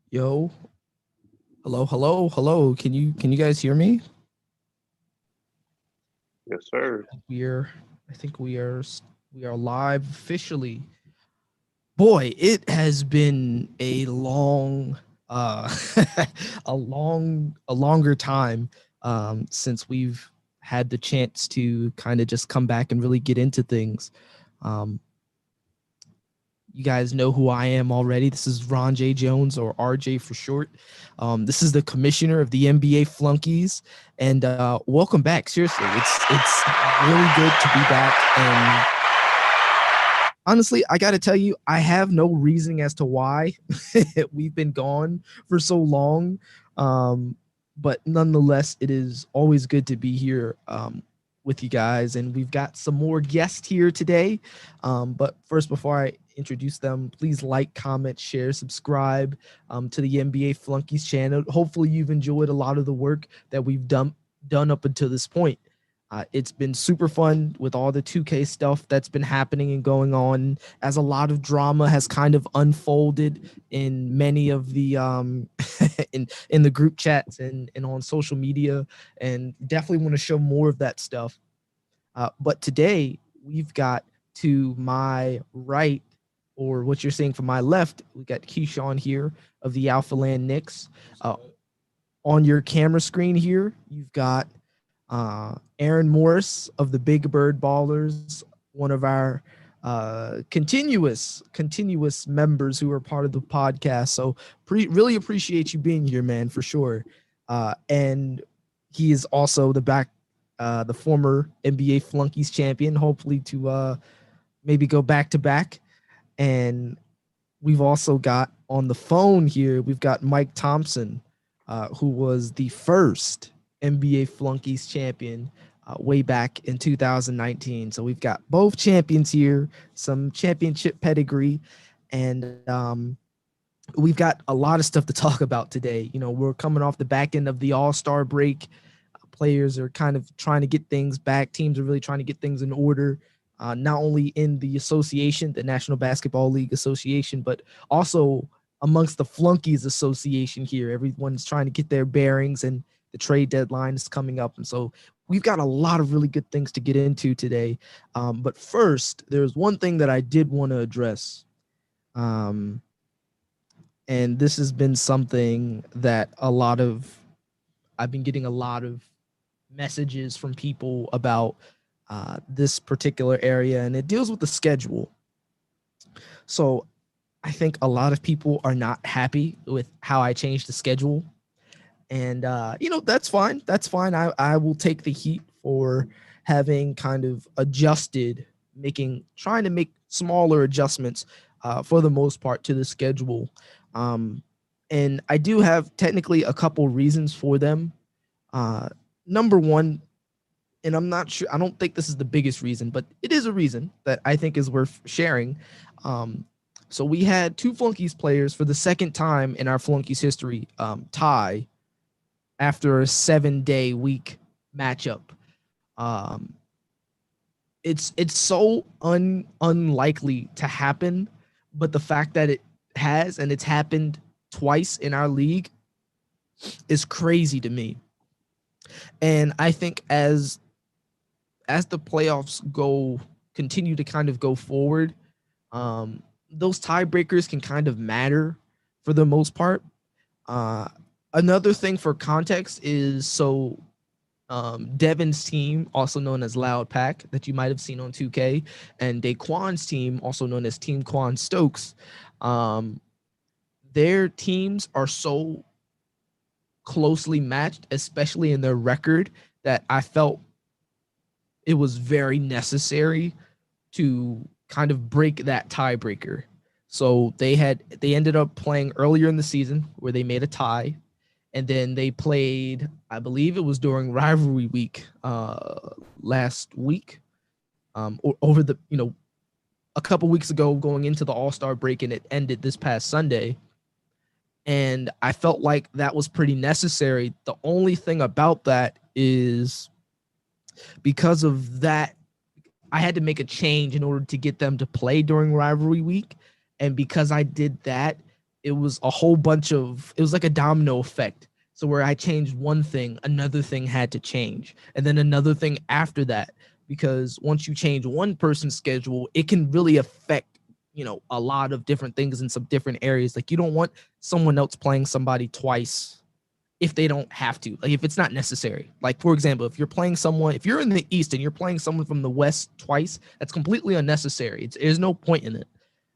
Yo, hello, hello, hello. Can you guys hear me? Yes, sir. We're I think we are live officially. Boy, it has been a long a longer time since we've had the chance to kind of just come back and really get into things. Um You guys know who I am already. This is Ron J. Jones, or RJ for short. This is the commissioner of the NBA Flunkies, and welcome back. Seriously, it's really good to be back. And honestly, I got to tell you, I have no reasoning as to why we've been gone for so long. Um, but nonetheless, it is always good to be here with you guys. And we've got some more guests here today. But first, before I introduce them, please like, comment, share, subscribe to the NBA Flunkies channel. Hopefully, you've enjoyed a lot of the work that we've done up until this point. It's been super fun with all the 2K stuff that's been happening and going on, as a lot of drama has kind of unfolded in many of the in the group chats and on social media, and definitely want to show more of that stuff. But today we've got, to my right, or what you're seeing from my left, we got Keyshawn here of the Alpha Land Knicks. On your camera screen here, you've got Aaron Morris of the Big Bird Ballers, one of our continuous members who are part of the podcast. So really appreciate you being here, man, for sure. And he is also the former NBA Flunkies champion. Hopefully to maybe go back to back. And we've also got on the phone here, we've got Mike Thompson, who was the first NBA Flunkies champion way back in 2019. So we've got both champions here, some championship pedigree, and we've got a lot of stuff to talk about today. You know, we're coming off the back end of the All-Star break. Players are kind of trying to get things back. Teams are really trying to get things in order, not only in the association, the National Basketball League Association, but also amongst the Flunkies Association here. Everyone's trying to get their bearings, and the trade deadline is coming up. And so we've got a lot of really good things to get into today. But first, there's one thing that I did want to address. Um, and this has been something that I've been getting a lot of messages from people about this particular area, and it deals with the schedule. So I think a lot of people are not happy with how I changed the schedule, and that's fine. That's fine. I will take the heat for having kind of adjusted, making trying to make smaller adjustments for the most part to the schedule. Um, and I do have technically a couple reasons for them. Uh, Number one, and I'm not sure, I don't think this is the biggest reason, but it is a reason that I think is worth sharing. Um, so we had two Flunkies players for the second time in our Flunkies history tie after a 7-day week matchup. Um, it's so unlikely to happen, but the fact that it has, and it's happened twice in our league, is crazy to me. And I think as the playoffs continue to kind of go forward, those tiebreakers can kind of matter for the most part. Uh, Another thing for context is, so Devin's team, also known as Loud Pack, that you might have seen on 2K, and Daquan's team, also known as Team Quan Stokes, um, their teams are so closely matched, especially in their record, that I felt it was very necessary to kind of break that tiebreaker. So they ended up playing earlier in the season where they made a tie, and then they played, I believe it was during rivalry week last week, or over the a couple weeks ago, going into the All-Star break, and it ended this past Sunday. And I felt like that was pretty necessary. The only thing about that is, because of that, I had to make a change in order to get them to play during rivalry week. And because I did that, it was a whole bunch of, it was like a domino effect. So where I changed one thing, another thing had to change, and then another thing after that, because once you change one person's schedule, it can really affect, a lot of different things in some different areas. Like you don't want someone else playing somebody twice if they don't have to, like if it's not necessary. Like for example, if you're in the East and you're playing someone from the West twice, that's completely unnecessary. There's no point in it.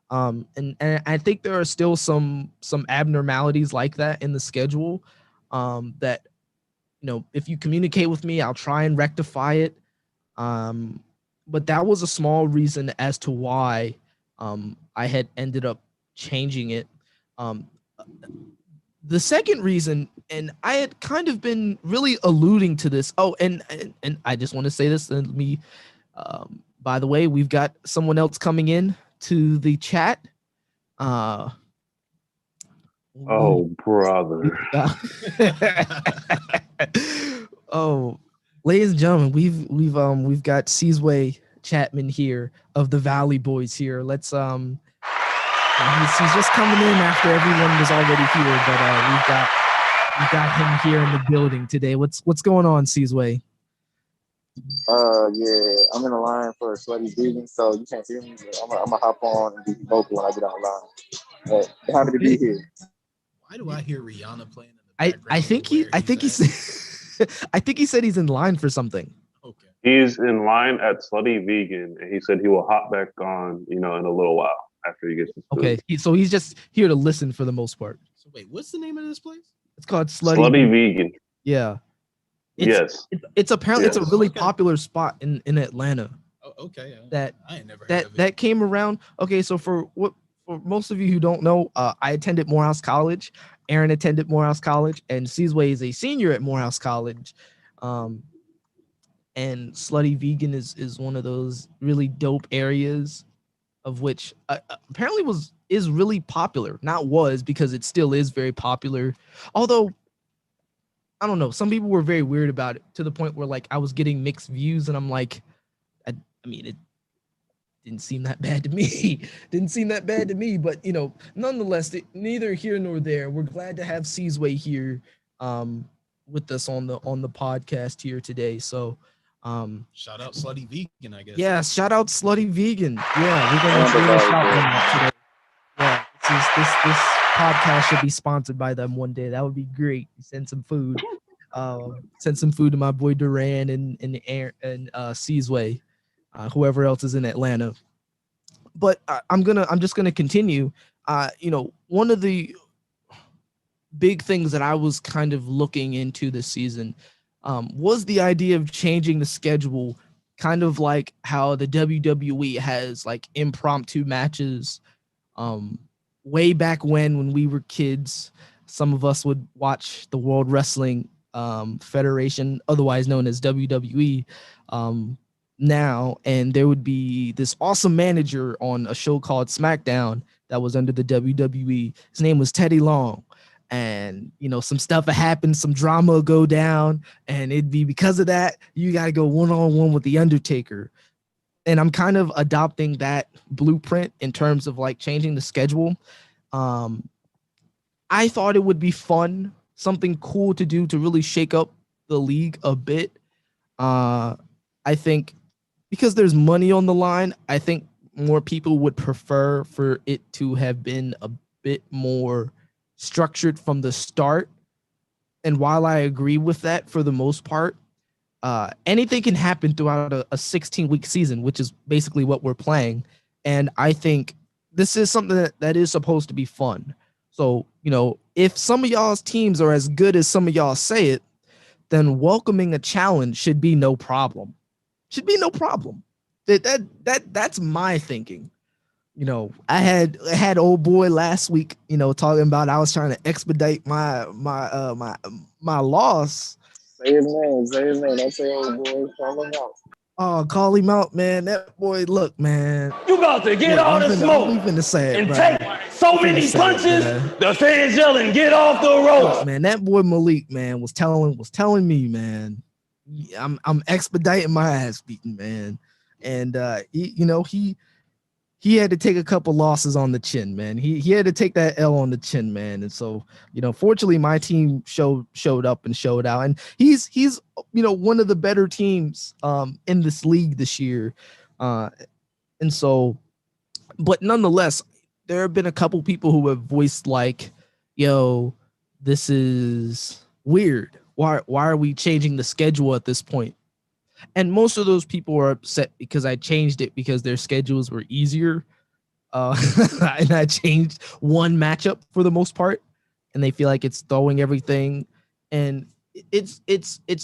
And I think there are still some abnormalities like that in the schedule, that if you communicate with me, I'll try and rectify it. But that was a small reason as to why I had ended up changing it. The second reason, and I had kind of been really alluding to this. Oh, and I just want to say this. And by the way, we've got someone else coming in to the chat. Oh, brother. Oh, ladies and gentlemen, we've got Seasway Chapman here of the Valley Boys here. Let's he's just coming in after everyone was already here, but we've got him here in the building today. What's going on, Seasway? Yeah, I'm in the line for a Slutty Vegan, so you can't hear me. I'm gonna hop on and be vocal when I get online. But happy to be here. Why do I hear Rihanna playing in the background? I think he said I think he said he's in line for something. Okay. He's in line at Slutty Vegan, and he said he will hop back on, in a little while after he gets his food. Okay, so he's just here to listen for the most part. So wait, what's the name of this place? It's called Slutty Vegan. Yeah. It's apparently it's a really popular spot in Atlanta. Oh, okay. That I ain't never heard of it. That came around. Okay, so for most of you who don't know, I attended Morehouse College. Aaron attended Morehouse College, and Seasway is a senior at Morehouse College. And Slutty Vegan is one of those really dope areas, of which apparently is really popular. Not was, because it still is very popular. Although I don't know, some people were very weird about it, to the point where like I was getting mixed views, and I'm like, I mean, it didn't seem that bad to me. But nonetheless, neither here nor there. We're glad to have Seasway here with us on the podcast here today. So shout out Slutty Vegan, I guess. Yeah, shout out Slutty Vegan. Yeah, we're gonna give a shout out today. Yeah, this podcast should be sponsored by them one day. That would be great. Send some food. Send some food to my boy Duran and Seasway. Whoever else is in Atlanta. But I'm just gonna continue. One of the big things that I was kind of looking into this season was the idea of changing the schedule, kind of like how the WWE has like impromptu matches. Way back when we were kids, some of us would watch the World Wrestling Federation, otherwise known as WWE. Now, and there would be this awesome manager on a show called SmackDown that was under the WWE. His name was Teddy Long. And, some stuff would happen, some drama would go down, and it'd be because of that, you got to go one-on-one with The Undertaker. And I'm kind of adopting that blueprint in terms of like changing the schedule. I thought it would be fun, something cool to do to really shake up the league a bit. I think because there's money on the line, I think more people would prefer for it to have been a bit more structured from the start. And while I agree with that for the most part, anything can happen throughout a 16-week season, which is basically what we're playing. And I think this is something that is supposed to be fun. So, if some of y'all's teams are as good as some of y'all say it, then welcoming a challenge should be no problem. That's my thinking. I had old boy last week, talking about I was trying to expedite my loss. Say his name. Don't say old boy. Call him out. Oh, call him out, man. That boy, look, man. You got to get all the smoke and take so many punches. The fans yelling, "Get off the ropes!" Look, man, that boy Malik, man, was telling me, man, I'm expediting my ass beating, man, and he he had to take a couple losses on the chin, man. He had to take that L on the chin, man. And so, fortunately my team showed up and showed out. And he's one of the better teams in this league this year. And so, but nonetheless, there have been a couple people who have voiced like, yo, this is weird. Why are we changing the schedule at this point? And most of those people are upset because I changed it because their schedules were easier. And I changed one matchup for the most part, and they feel like it's throwing everything. And it's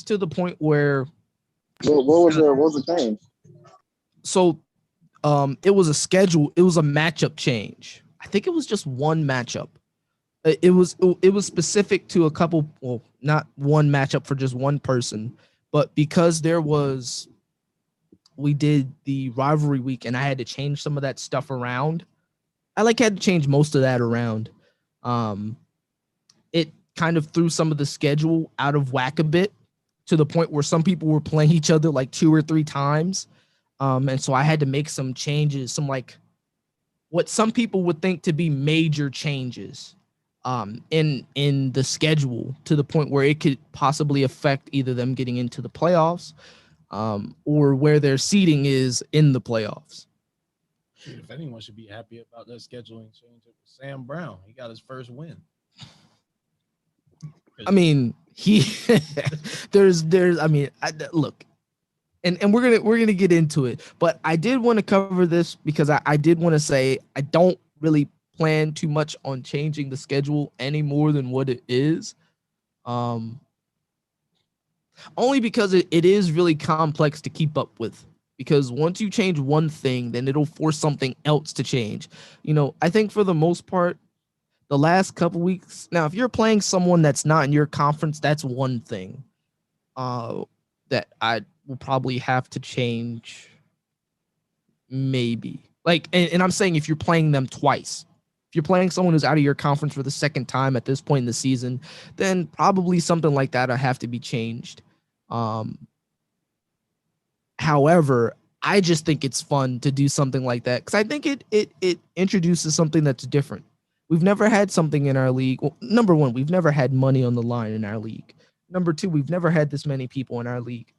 to the point where What was the change? So it was a matchup change. I think it was just one matchup. It was specific to a couple, well, not one matchup for just one person, but because we did the rivalry week and I had to change some of that stuff around. I had to change most of that around. It kind of threw some of the schedule out of whack a bit, to the point where some people were playing each other like 2 or 3 times. And so I had to make some changes, some what some people would think to be major changes in the schedule, to the point where it could possibly affect either them getting into the playoffs or where their seeding is in the playoffs. If anyone should be happy about that scheduling change, it was Sam Brown. He got his first win. I mean, look, and we're gonna get into it, but I did want to cover this because I did want to say I don't really plan too much on changing the schedule any more than what it is. Only because it is really complex to keep up with. Because once you change one thing, then it'll force something else to change. I think for the most part, the last couple weeks. Now, if you're playing someone that's not in your conference, that's one thing that I will probably have to change. Maybe and I'm saying if you're playing them twice, if you're playing someone who's out of your conference for the second time at this point in the season, then probably something like that will have to be changed. However, I just think it's fun to do something like that because I think it introduces something that's different. We've never had something in our league. Well, number one, we've never had money on the line in our league. Number two, we've never had this many people in our league.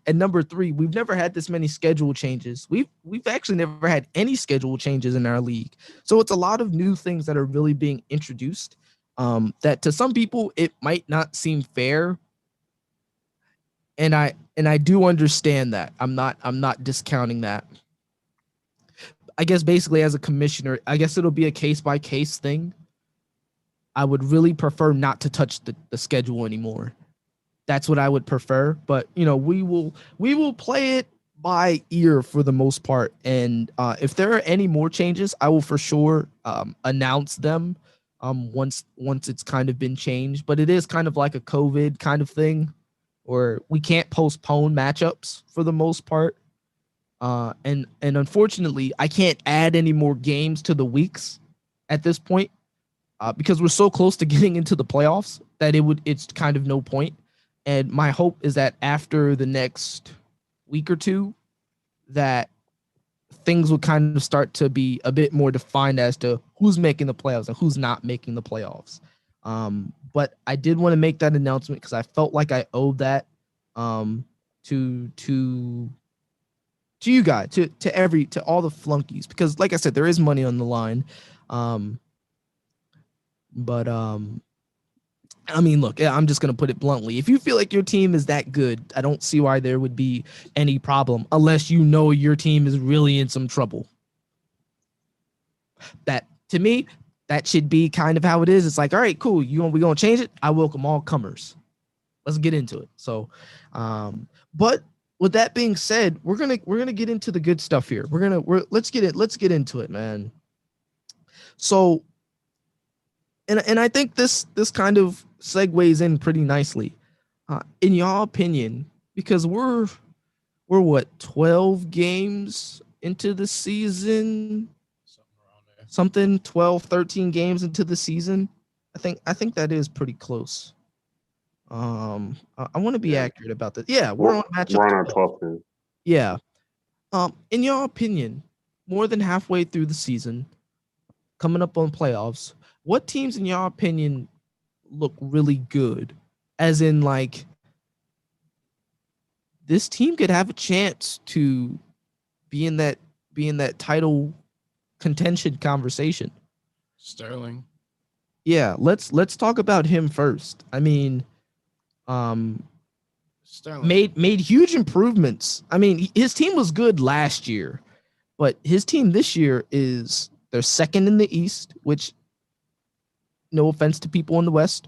And number three, we've never had this many schedule changes. We've actually never had any schedule changes in our league. So it's a lot of new things that are really being introduced that to some people it might not seem fair. And I do understand that. I'm not discounting that. I guess basically as a commissioner, I guess it'll be a case by case thing. I would really prefer not to touch the schedule anymore. That's what I would prefer. But we will play it by ear for the most part. And if there are any more changes, I will for sure announce them once it's kind of been changed. But it is kind of like a COVID kind of thing, or we can't postpone matchups for the most part. And unfortunately, I can't add any more games to the weeks at this point because we're so close to getting into the playoffs that it's kind of no point. And my hope is that after the next week or two, that things will kind of start to be a bit more defined as to who's making the playoffs and who's not making the playoffs. But I did want to make that announcement because I felt like I owed that to you guys, to all the flunkies, because like I said, there is money on the line. But I mean, look, I'm just going to put it bluntly. If you feel like your team is that good, I don't see why there would be any problem unless your team is really in some trouble. That, to me, that should be kind of how it is. It's like, all right, cool. We going to change it? I welcome all comers. Let's get into it. So, but with that being said, we're going to get into the good stuff here. Let's get into it, man. So, and I think this kind of segues in pretty nicely. In your opinion, because we're what, 12 games into the season? Something 12, 13 games into the season. I think that is pretty close. I want to be accurate about that. Yeah, we're on matchup. We're on our 12th game. Yeah. In your opinion, more than halfway through the season, coming up on playoffs. What teams, in your opinion, look really good? As in, like, this team could have a chance to be in that title contention conversation. Sterling. Yeah, let's talk about him first. I mean, Sterling made huge improvements. I mean, his team was good last year, but his team this year they're second in the East, which, no offense to people in the West,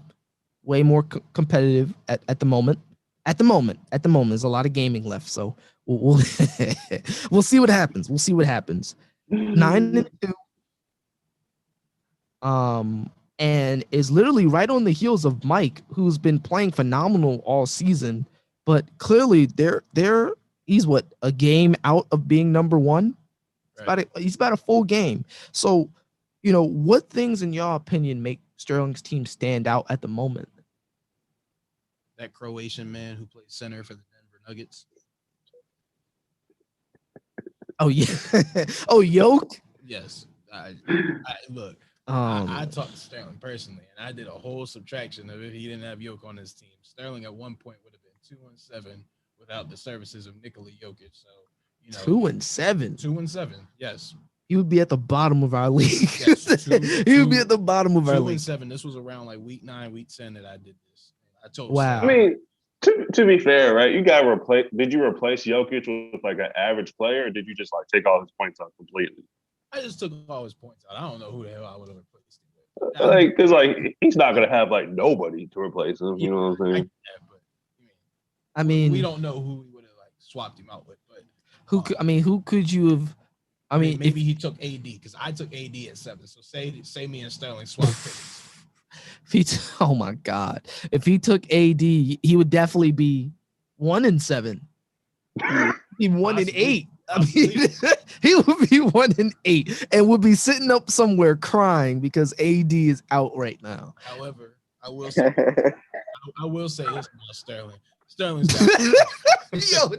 way more competitive at the moment. At the moment, there's a lot of gaming left, so we'll we'll see what happens. 9-2, and is literally right on the heels of Mike, who's been playing phenomenal all season. But clearly, he's a game out of being number one. Right. He's about a full game. So, what things, in your opinion, make Sterling's team stand out at the moment? That Croatian man who plays center for the Denver Nuggets. Oh yeah. Oh, Yoke. Yes. Look. I talked to Sterling personally, and I did a whole subtraction of if he didn't have Yoke on his team. Sterling at one point would have been 2-7 without the services of Nikola Jokic. So 2-7. 2-7. Yes. He would be at the bottom of our league. Yes, He would be at the bottom of our league. 2-7. This was around like week 9, week 10 that I did this. I told. Wow. I mean, to be fair, right? You got to replace. Did you replace Jokic with like an average player, or did you just like take all his points out completely? I just took all his points out. I don't know who the hell I would have replaced him with. Like, because like he's not gonna have like nobody to replace him. You know what I'm saying? I mean, we don't know who he would have like swapped him out with, but who could you have? I mean, maybe he took AD, because I took AD at 7. So say me and Sterling swapped tickets. Oh my God! If he took AD, he would definitely be 1-7. Be 1-8. I mean, he would be 1-8 and would be sitting up somewhere crying because AD is out right now. However, I will say this about Sterling. Sterling's got Yo,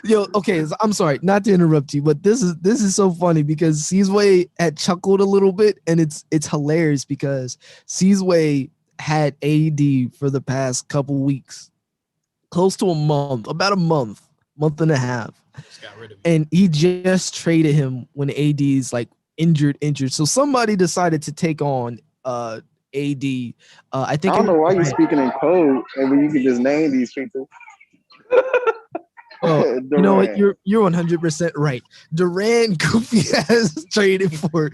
Yo, okay, I'm sorry not to interrupt you, but this is so funny because Seasway had chuckled a little bit, and it's hilarious because Seasway had AD for the past couple weeks, close to a month, about a month and a half, just got rid of him. and he just traded him when AD's like injured. So somebody decided to take on AD. I think I don't know why you're speaking in code, and when you can just name these people. Oh, you know what? You're 100% right. Durant Goofy has traded for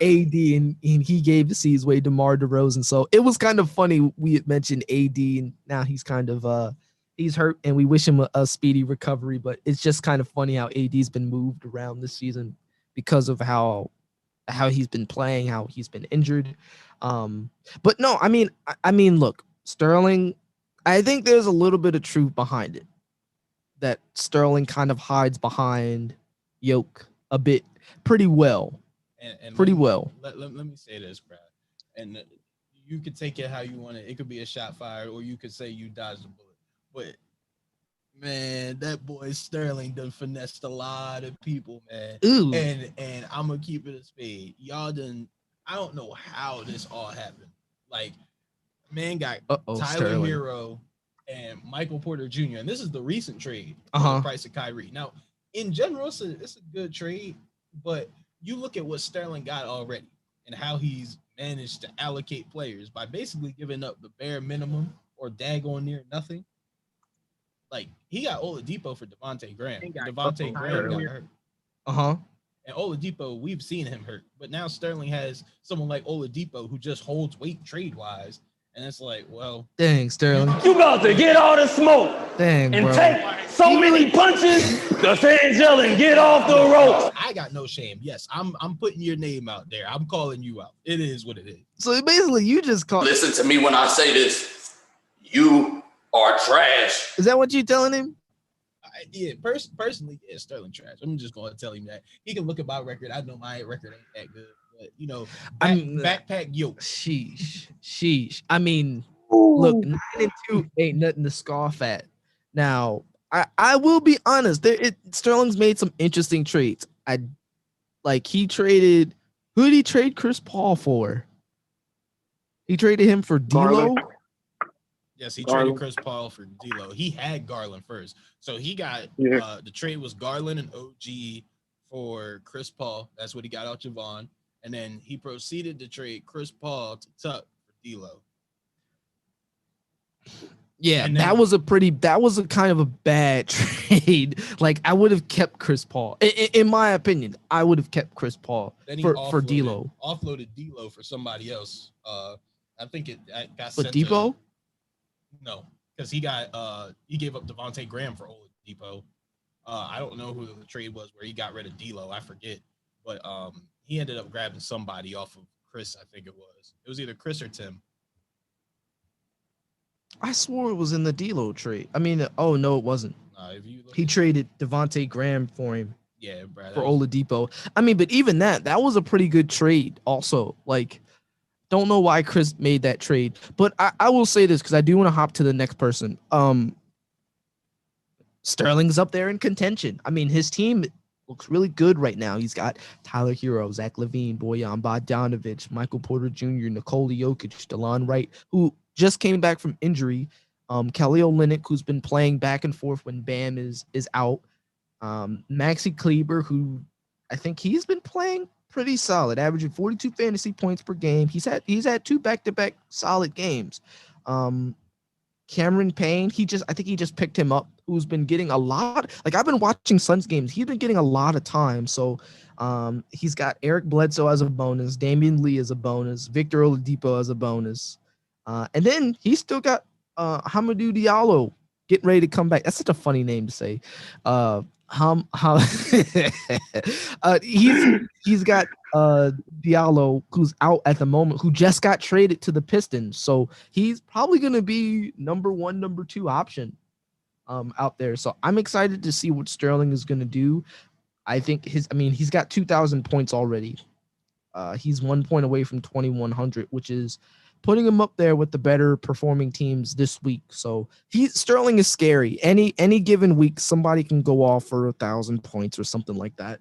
AD, and he gave the Seasway DeMar DeRozan. So it was kind of funny. We had mentioned AD, and now he's kind of he's hurt, and we wish him a speedy recovery. But it's just kind of funny how AD's been moved around this season because of how he's been playing, how he's been injured. But no, I mean, look, Sterling. I think there's a little bit of truth behind it, that Sterling kind of hides behind Yoke a bit pretty well. And pretty well. Let me say this, Brad. And you could take it how you want it. It could be a shot fired, or you could say you dodged a bullet. But man, that boy Sterling done finessed a lot of people, man. Ooh. And I'm gonna keep it a spade. Y'all done. I don't know how this all happened. Like, man got Tyler Sterling. Hero and Michael Porter Jr. And this is the recent trade for the price of Kyrie. Now, in general, it's a good trade, but you look at what Sterling got already and how he's managed to allocate players by basically giving up the bare minimum or daggone near nothing. Like, he got Oladipo for Devontae Graham. Devontae Graham got hurt. And Oladipo, we've seen him hurt. But now Sterling has someone like Oladipo who just holds weight trade-wise. And it's like, well, dang, Sterling, you about to get all the smoke, dang, and bro. take so many punches. The fans yelling, "Get off the rope!" I got no shame. Yes, I'm putting your name out there. I'm calling you out. It is what it is. So basically, you just call. Listen to me when I say this. You are trash. Is that what you telling him? Personally, yeah, Sterling trash. I'm just going to tell him that. He can look at my record. I know my record ain't that good. But, backpack yoke. Sheesh. I mean, Look, 9-2 ain't nothing to scoff at. Now, I will be honest. Sterling's made some interesting trades. He traded. Who did he trade Chris Paul for? He traded him for D'Lo. Yes, he traded Chris Paul for D'Lo. He had Garland first, so he got the trade was Garland and OG for Chris Paul. That's what he got out Javon, and then he proceeded to trade Chris Paul to Tuck for D'Lo. Yeah, that was a kind of a bad trade. Like, I would have kept Chris Paul. In my opinion, I would have kept Chris Paul for D'Lo. Offloaded D'Lo for somebody else. I think it got for sent Depot. No, because he gave up Devontae Graham for Oladipo. I don't know who the trade was where he got rid of D'Lo. I forget, but he ended up grabbing somebody off of Chris. I think it was either Chris or Tim. I swore it was in the D'Lo trade. I mean, oh no, it wasn't. He traded Devontae Graham for him. Yeah, bro, for Oladipo. I mean, but even that was a pretty good trade. Also, like, don't know why Chris made that trade, but I will say this because I do want to hop to the next person. Sterling's up there in contention. I mean, his team looks really good right now. He's got Tyler Hero, Zach LaVine, Bojan Bogdanovic, Michael Porter Jr., Nikola Jokic, DeLon Wright, who just came back from injury. Kelly Olynyk, who's been playing back and forth when Bam is out. Maxi Kleber, who I think he's been playing pretty solid, averaging 42 fantasy points per game. He's had 2 back-to-back solid games. Cameron Payne, I think he just picked him up, who's been getting a lot. Like, I've been watching Suns games. He's been getting a lot of time. So he's got Eric Bledsoe as a bonus, Damian Lee as a bonus, Victor Oladipo as a bonus. And then he's still got Hamidou Diallo getting ready to come back. That's such a funny name to say. He's got Diallo, who's out at the moment, who just got traded to the Pistons. So he's probably going to be number 1, number 2 option out there. So I'm excited to see what Sterling is going to do. I think he's got 2,000 points already. He's 1 point away from 2,100, which is putting him up there with the better performing teams this week. So Sterling is scary. Any given week, somebody can go off for 1,000 points or something like that.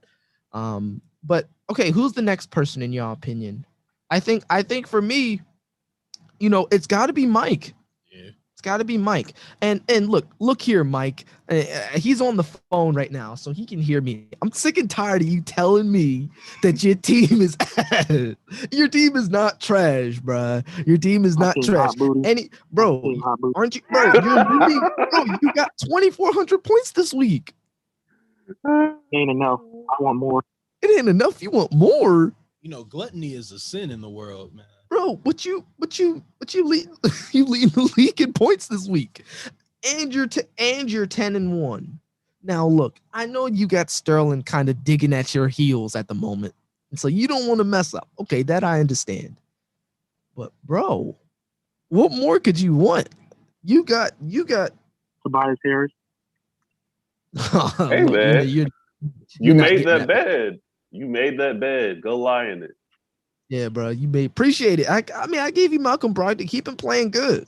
But okay, who's the next person in your opinion? I think for me, it's got to be Mike. Yeah, it's got to be Mike. And look here, Mike. He's on the phone right now, so he can hear me. I'm sick and tired of you telling me that your team is not trash, bro. Your team is not trash. Aren't you, bro? You got 2,400 points this week. Ain't enough. I want more. It ain't enough. You want more. Gluttony is a sin in the world, man. Bro, what you lead you lead the league in points this week, and you're 10-1. Now look, I know you got Sterling kind of digging at your heels at the moment, and so you don't want to mess up. Okay, that I understand. But bro, what more could you want? You got Tobias Harris. Hey, man, you made that bed. You made that bed. Go lie in it. Yeah, bro, appreciate it. I mean, I gave you Malcolm Brogdon. Keep him playing good.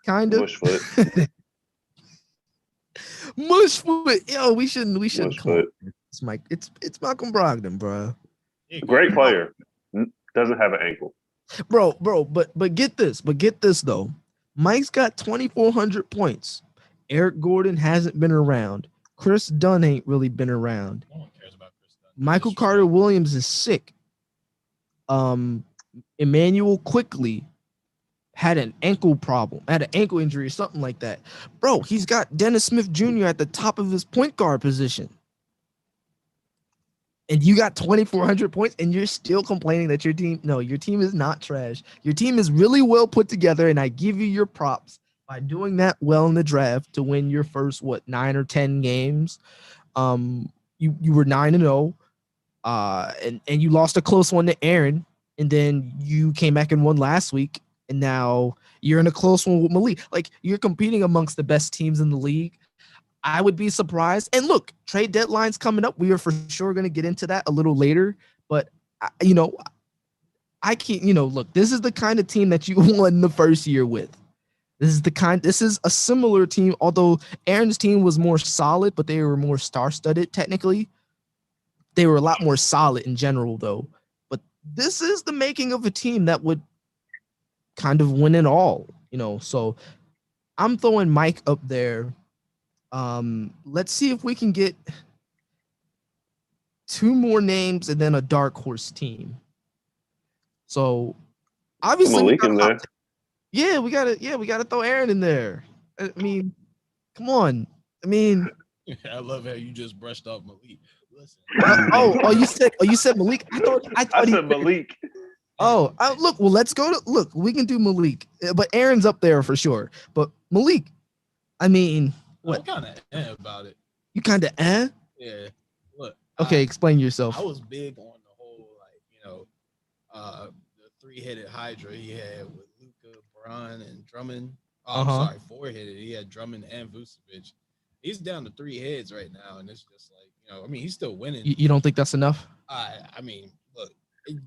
Kind of. Mushfoot. Mushfoot. Yo, we shouldn't. Mushfoot. It's Mike. It's Malcolm Brogdon, bro. Great player. Doesn't have an ankle. Bro. But get this. Though, Mike's got 2,400 points. Eric Gordon hasn't been around. Chris Dunn ain't really been around. No one cares about Chris Dunn. Michael Carter Williams is sick. Emmanuel Quickly had an ankle injury or something like that. Bro, he's got Dennis Smith Jr. at the top of his point guard position. And you got 2,400 points, and you're still complaining that your team is not trash. Your team is really well put together, and I give you your props by doing that well in the draft to win your first 9 or 10 games. You were 9-0, and you lost a close one to Aaron, and then you came back and won last week, and now you're in a close one with Malik. Like, you're competing amongst the best teams in the league. I would be surprised. And look, trade deadline's coming up. We are for sure going to get into that a little later. But, I can't, look, this is the kind of team that you won the first year with. This is a similar team, although Aaron's team was more solid, but they were more star-studded technically. They were a lot more solid in general, though. But this is the making of a team that would kind of win it all, So I'm throwing Mike up there. Let's see if we can get 2 more names and then a dark horse team. So obviously Malik in there. we gotta throw Aaron in there. I mean, come on. I mean, I love how you just brushed off Malik. Listen. You said Malik. I said Malik. Look. Well, let's go to look. We can do Malik, but Aaron's up there for sure. But Malik, I mean, what? I'm kind of about it. You kind of Yeah. Look. Okay, explain yourself. I was big on the whole, the 3-headed Hydra he had with Luka, Bron, and Drummond. Oh, I'm sorry, 4-headed. He had Drummond and Vucevic. He's down to 3 heads right now, and it's just like, he's still winning. You don't think that's enough? I mean, look.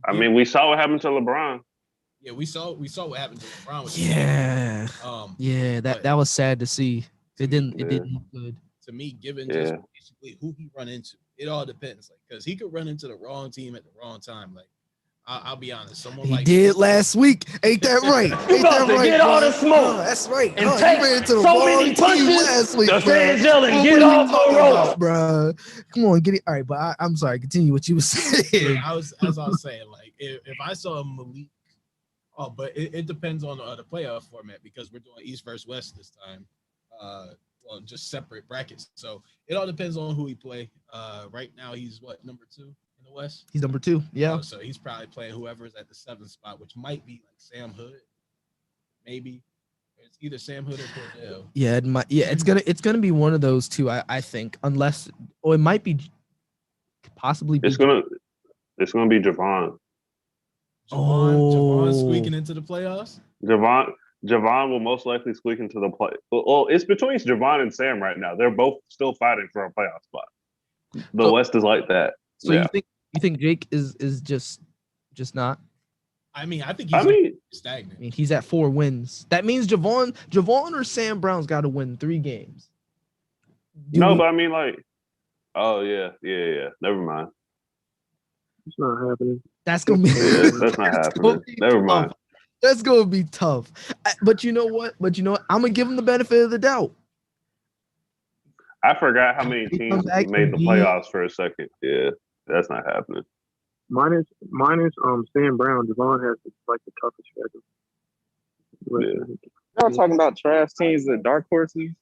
We saw what happened to LeBron. Yeah, we saw what happened to LeBron. That was sad to see. It didn't look good. To me, given just basically who he run into, it all depends. Because he could run into the wrong team at the wrong time. I'll be honest. Someone he did last week. Ain't that right? Ain't that right? Get all the smoke. That's right. And take so many punches. Last week, the fans yelling, get off the rope, bro. Come on, get it. All right, but I'm sorry. Continue what you were saying. I was saying, if I saw Malik, but it depends on the playoff format because we're doing East versus West this time. Just separate brackets. So it all depends on who he play. Right now, he's number 2 in the West? He's number 2. Yeah. So he's probably playing whoever's at the 7th spot, which might be like Sam Hood. Maybe it's either Sam Hood or Cordell. Yeah, it might. Yeah, it's gonna be one of those two. I think, unless, or it might be possibly. It's gonna be Javon. Javon squeaking into the playoffs. Javon will most likely squeak into the play. Well, it's between Javon and Sam right now. They're both still fighting for a playoff spot. The West is like that. So you think Jake is just not? I mean, I think he's stagnant. I mean, he's at 4 wins. That means Javon or Sam Brown's got to win 3 games. But I mean, never mind. It's not happening. That's gonna be. That's not happening. Never mind. That's gonna be tough. But you know what? I'm gonna give him the benefit of the doubt. I forgot how many teams made the playoffs for a second. Yeah, that's not happening. Minus Sam Brown, Javon has like the toughest schedule. Yeah. Y'all talking about trash teams that dark horses?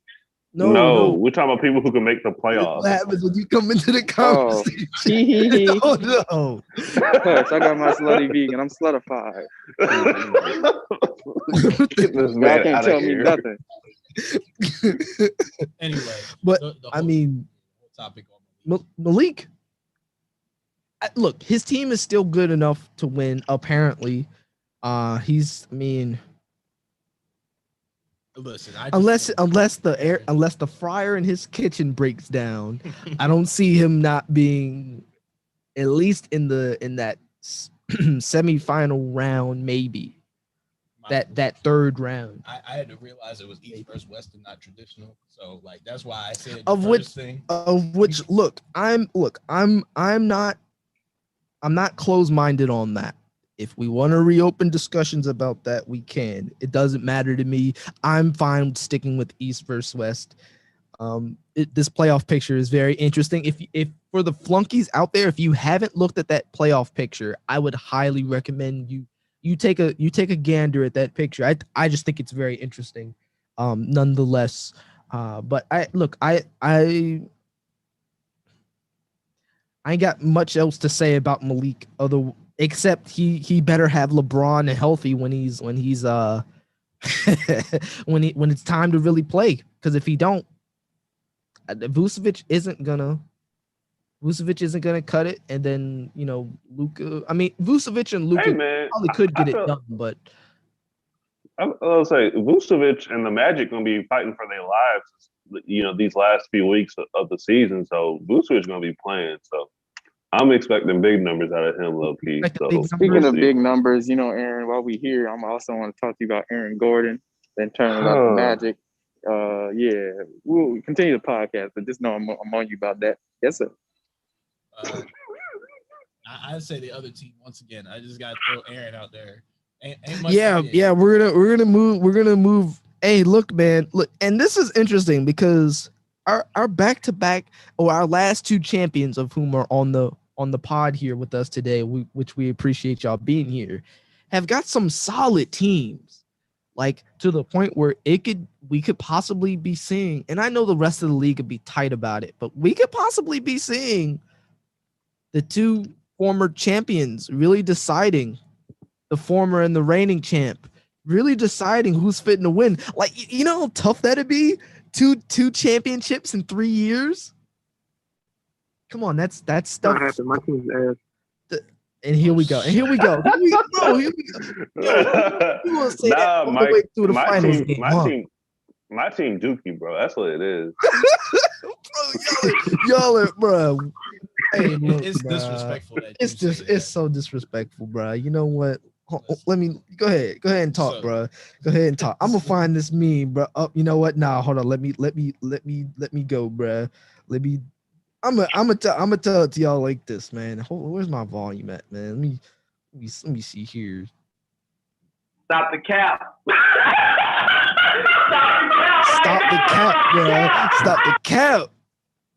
No, we're talking about people who can make the playoffs. What happens when you come into the conversation? Oh no! Plus, I got my slutty vegan. I'm slutified. Y'all can't tell me nothing. Anyway, but I mean, topic on Malik. Look, his team is still good enough to win. Apparently, listen, unless the fryer in his kitchen breaks down, I don't see him not being at least in that semifinal round, maybe that third round. I had to realize it was East versus West and not traditional, so that's why I said I'm not close-minded on that. If we want to reopen discussions about that, we can. It doesn't matter to me. I'm fine sticking with East versus West. This playoff picture is very interesting. If for the flunkies out there, if you haven't looked at that playoff picture, I would highly recommend you take a gander at that picture. I just think it's very interesting. Nonetheless, but I ain't got much else to say about Malik except he better have LeBron healthy when he's when it's time to really play. Because if he don't, Vucevic isn't gonna cut it. And then Luka. I mean, Vucevic and Luka probably could get it done, but I'll say Vucevic and the Magic gonna be fighting for their lives. These last few weeks of the season. So Vucevic gonna be playing. So I'm expecting big numbers out of him, low key. So speaking of big numbers, Aaron, while we here, I'm also want to talk to you about Aaron Gordon, then turning about the Magic. Yeah, we'll continue the podcast, but just know I'm on you about that. Yes, sir. I'd say the other team once again. I just got to throw Aaron out there. Yeah. We're gonna move. Hey, look, man. Look, and this is interesting because our back-to-back or our last two champions of whom are on the pod here with us today, which we appreciate y'all being here, have got some solid teams, like to the point where we could possibly be seeing, and I know the rest of the league could be tight about it, but we could possibly be seeing the two former champions really deciding, the former and the reigning champ, really deciding who's fitting to win. Like, you know how tough that'd be? Two championships in 3 years? Come on, that's stuff. Not happening. My team's ass. And here we go. Here we go. Here we go. Yo, you want to say that all the way through the finals game, my team Dookie, bro. That's what it is. Y'all are, bro. Hey, look, it's bro. Disrespectful. It's so disrespectful, bro. You know what? Let me go ahead and talk, bro. Go ahead and talk. I'm gonna find this meme, bro. Oh, you know what? Nah, hold on. Let me go, bro. I'm gonna tell it to y'all like this, man. Where's my volume at, man? Let me see here. Stop the cap. Stop the cap, bro. Stop the cap.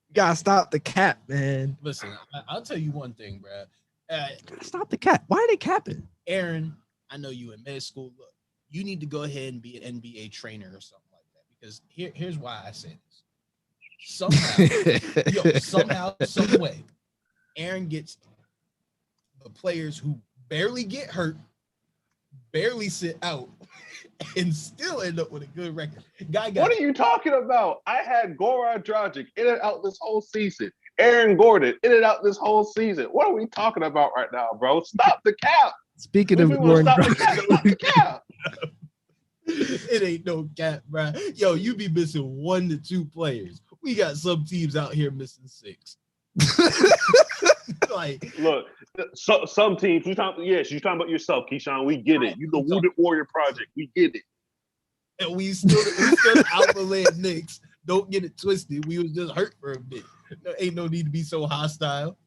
You gotta stop the cap, man. Listen, I'll tell you one thing, bro. Stop the cap. Why are they capping? Aaron, I know you in med school. Look, you need to go ahead and be an NBA trainer or something like that. Because here's why I say this. Somehow, some way, Aaron gets the players who barely get hurt, barely sit out, and still end up with a good record. What are you talking about? I had Goran Dragic in and out this whole season. Aaron Gordon in and out this whole season. What are we talking about right now, bro? Stop the cap. Speaking of Goran Dragic, stop the cap. It ain't no cap, bro. Yo, you be missing 1 to 2 players. We got some teams out here missing 6. Like, look, some teams. You're talking about yourself, Keyshawn. We get it. You the Wounded Warrior Project. We get it. And we still the Alpha Land Knicks. Don't get it twisted. We was just hurt for a bit. There ain't no need to be so hostile.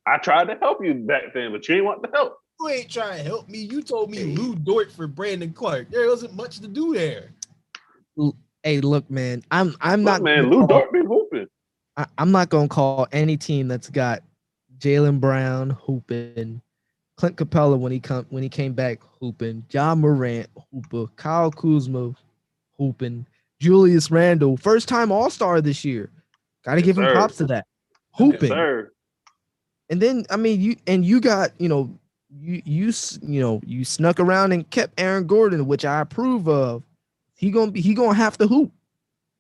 I tried to help you back then, but you ain't want to help. You ain't trying to help me. You told me Lou Dort for Brandon Clark. There wasn't much to do there. Hey, look, man. I'm not. Man, Lou Dort been hooping. I'm not gonna call any team that's got Jaylen Brown hooping, Clint Capella when he came back hooping, John Morant hooper, Kyle Kuzma hooping, Julius Randle, first time All-Star this year. Got to give him props to that. Hooping. Yes, and then I mean you got, you snuck around and kept Aaron Gordon, which I approve of. He gonna have to hoop.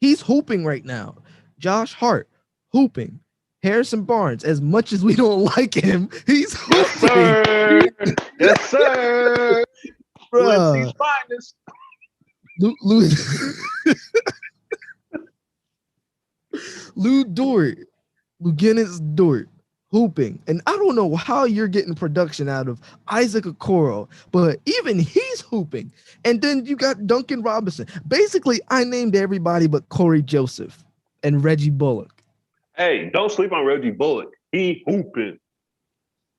He's hooping right now. Josh Hart hooping. Harrison Barnes, as much as we don't like him, he's hooping. Yes, sir. Bruh. Lou Dort, Luguentz Dort, hooping. And I don't know how you're getting production out of Isaac Okoro, but even he's hooping. And then you got Duncan Robinson. Basically, I named everybody but Corey Joseph and Reggie Bullock. Hey, don't sleep on Reggie Bullock. He hooping.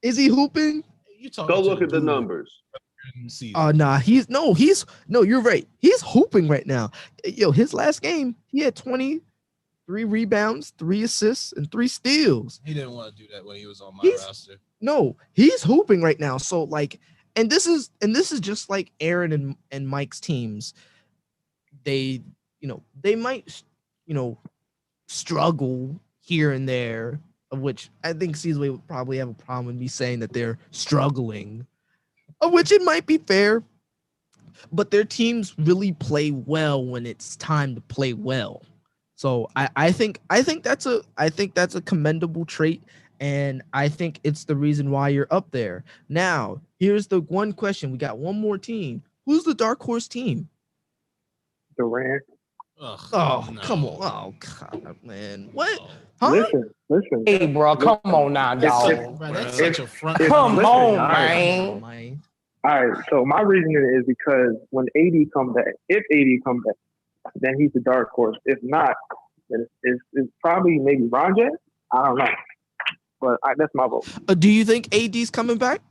Is he hooping? Go look at the numbers. You're right. He's hooping right now. Yo, his last game, he had 23 rebounds, 3 assists, and 3 steals. He didn't want to do that when he was on my roster. No, he's hooping right now. So like, and this is just like Aaron and Mike's teams. They might, struggle here and there, of which I think Caesar would probably have a problem with me saying that they're struggling, of which it might be fair, but their teams really play well when it's time to play well. So I think that's a commendable trait, and I think it's the reason why you're up there. Now, here's the one question. We got one more team. Who's the dark horse team? Durant. Come on. Oh, God, man. What? Huh? Listen. Hey, bro, come on now, dog. Bro, that's such a front. Come listen, on, all right. man. All right, so my reasoning is because when AD come back, if AD come back, then he's the dark horse. If not, then it's probably maybe Ron J. I don't know, but that's my vote. Do you think AD's coming back?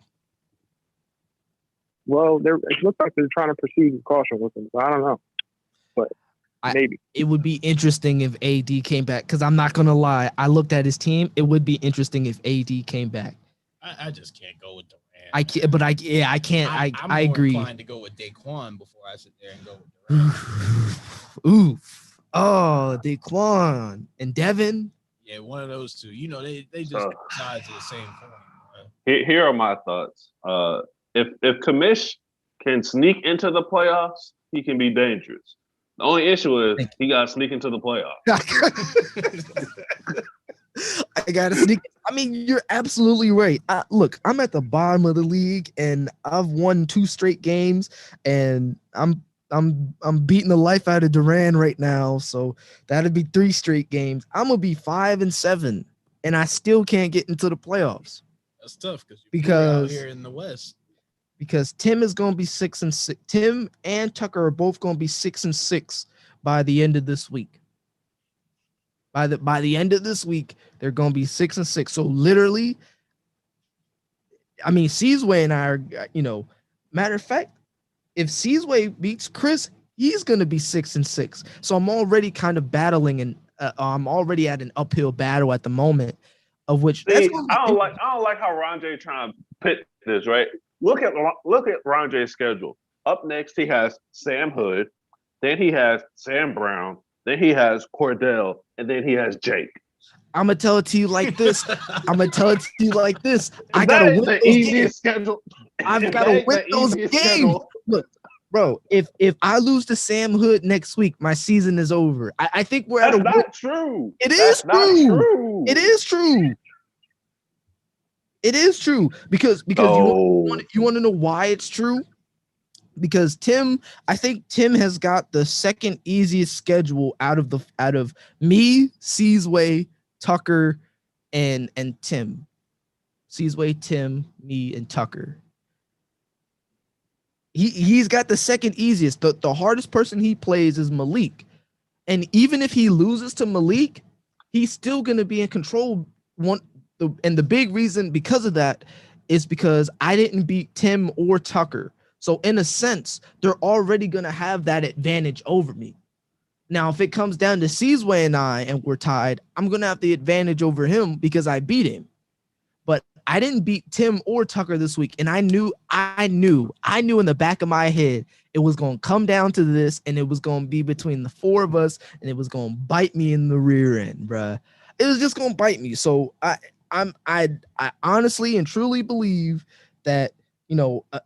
Well, it looks like they're trying to proceed with caution with him, so I don't know, but maybe. It would be interesting if AD came back, because I'm not gonna lie, I looked at his team. It would be interesting if AD came back. I just can't go with Durant. I can't, but I can't. I'm I agree. more inclined to go with Daquan before I sit there and go with Durant. Oof. Oh, Daquan and Devin. Yeah, one of those two. You know, they just sides at the same point. Here are my thoughts. If Kamish can sneak into the playoffs, he can be dangerous. The only issue is he got to sneak into the playoffs. I gotta sneak. I mean, you're absolutely right. Look, I'm at the bottom of the league, and I've won 2 straight games, and I'm beating the life out of Duran right now. So that'd be 3 straight games. I'm gonna be 5-7, and I still can't get into the playoffs. That's tough because out here in the West. Because Tim is gonna be 6-6. Tim and Tucker are both gonna be 6-6 by the end of this week. By the end of this week, they're gonna be 6-6. So literally, I mean, Seasway and I are, matter of fact, if Seasway beats Chris, he's gonna be 6-6. So I'm already kind of battling, and I'm already at an uphill battle at the moment. Of which I don't like how Ron J trying to pit this, right? Look at Ron J's schedule. Up next, he has Sam Hood, then he has Sam Brown, then he has Cordell, and then he has Jake. I'm gonna tell it to you like this. I gotta win the those easiest games. schedule. I've gotta win those games. Schedule. Look, bro, if I lose to Sam Hood next week, my season is over. I think we're That's at a. Not true. It is true. It is true. It is true because you want to know why it's true? Because I think Tim has got the second easiest schedule out of me, Seasway, Tucker, and Tim. Seasway, Tim, me, and Tucker. He's got the second easiest. The hardest person he plays is Malik. And even if he loses to Malik, he's still gonna be in control. And the big reason because of that is because I didn't beat Tim or Tucker. So in a sense, they're already going to have that advantage over me. Now, if it comes down to Seasway and we're tied, I'm going to have the advantage over him because I beat him. But I didn't beat Tim or Tucker this week. And I knew in the back of my head, it was going to come down to this, and it was going to be between the 4 of us, and it was going to bite me in the rear end, bruh. It was just going to bite me. So I honestly and truly believe that,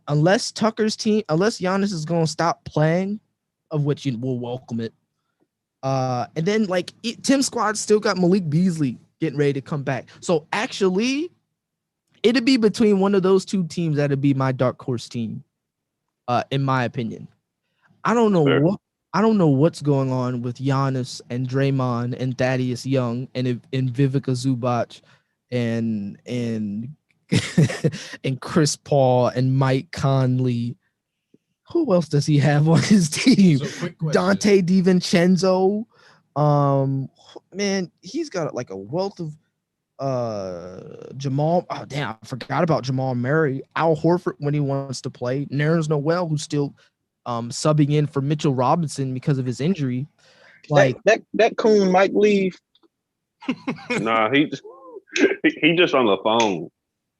unless Giannis is going to stop playing, of which you will welcome it. And then Tim's squad still got Malik Beasley getting ready to come back. So actually, it'd be between one of those 2 teams that'd be my dark horse team, in my opinion. I don't know what's going on with Giannis and Draymond and Thaddeus Young and Vivica Zubac and and Chris Paul and Mike Conley. Who else does he have on his team? Dante DiVincenzo. Man, he's got a wealth of Jamal. Oh damn, I forgot about Jamal Murray. Al Horford when he wants to play. Nerlens Noel, who's still subbing in for Mitchell Robinson because of his injury. That coon might leave. Nah, he just on the phone.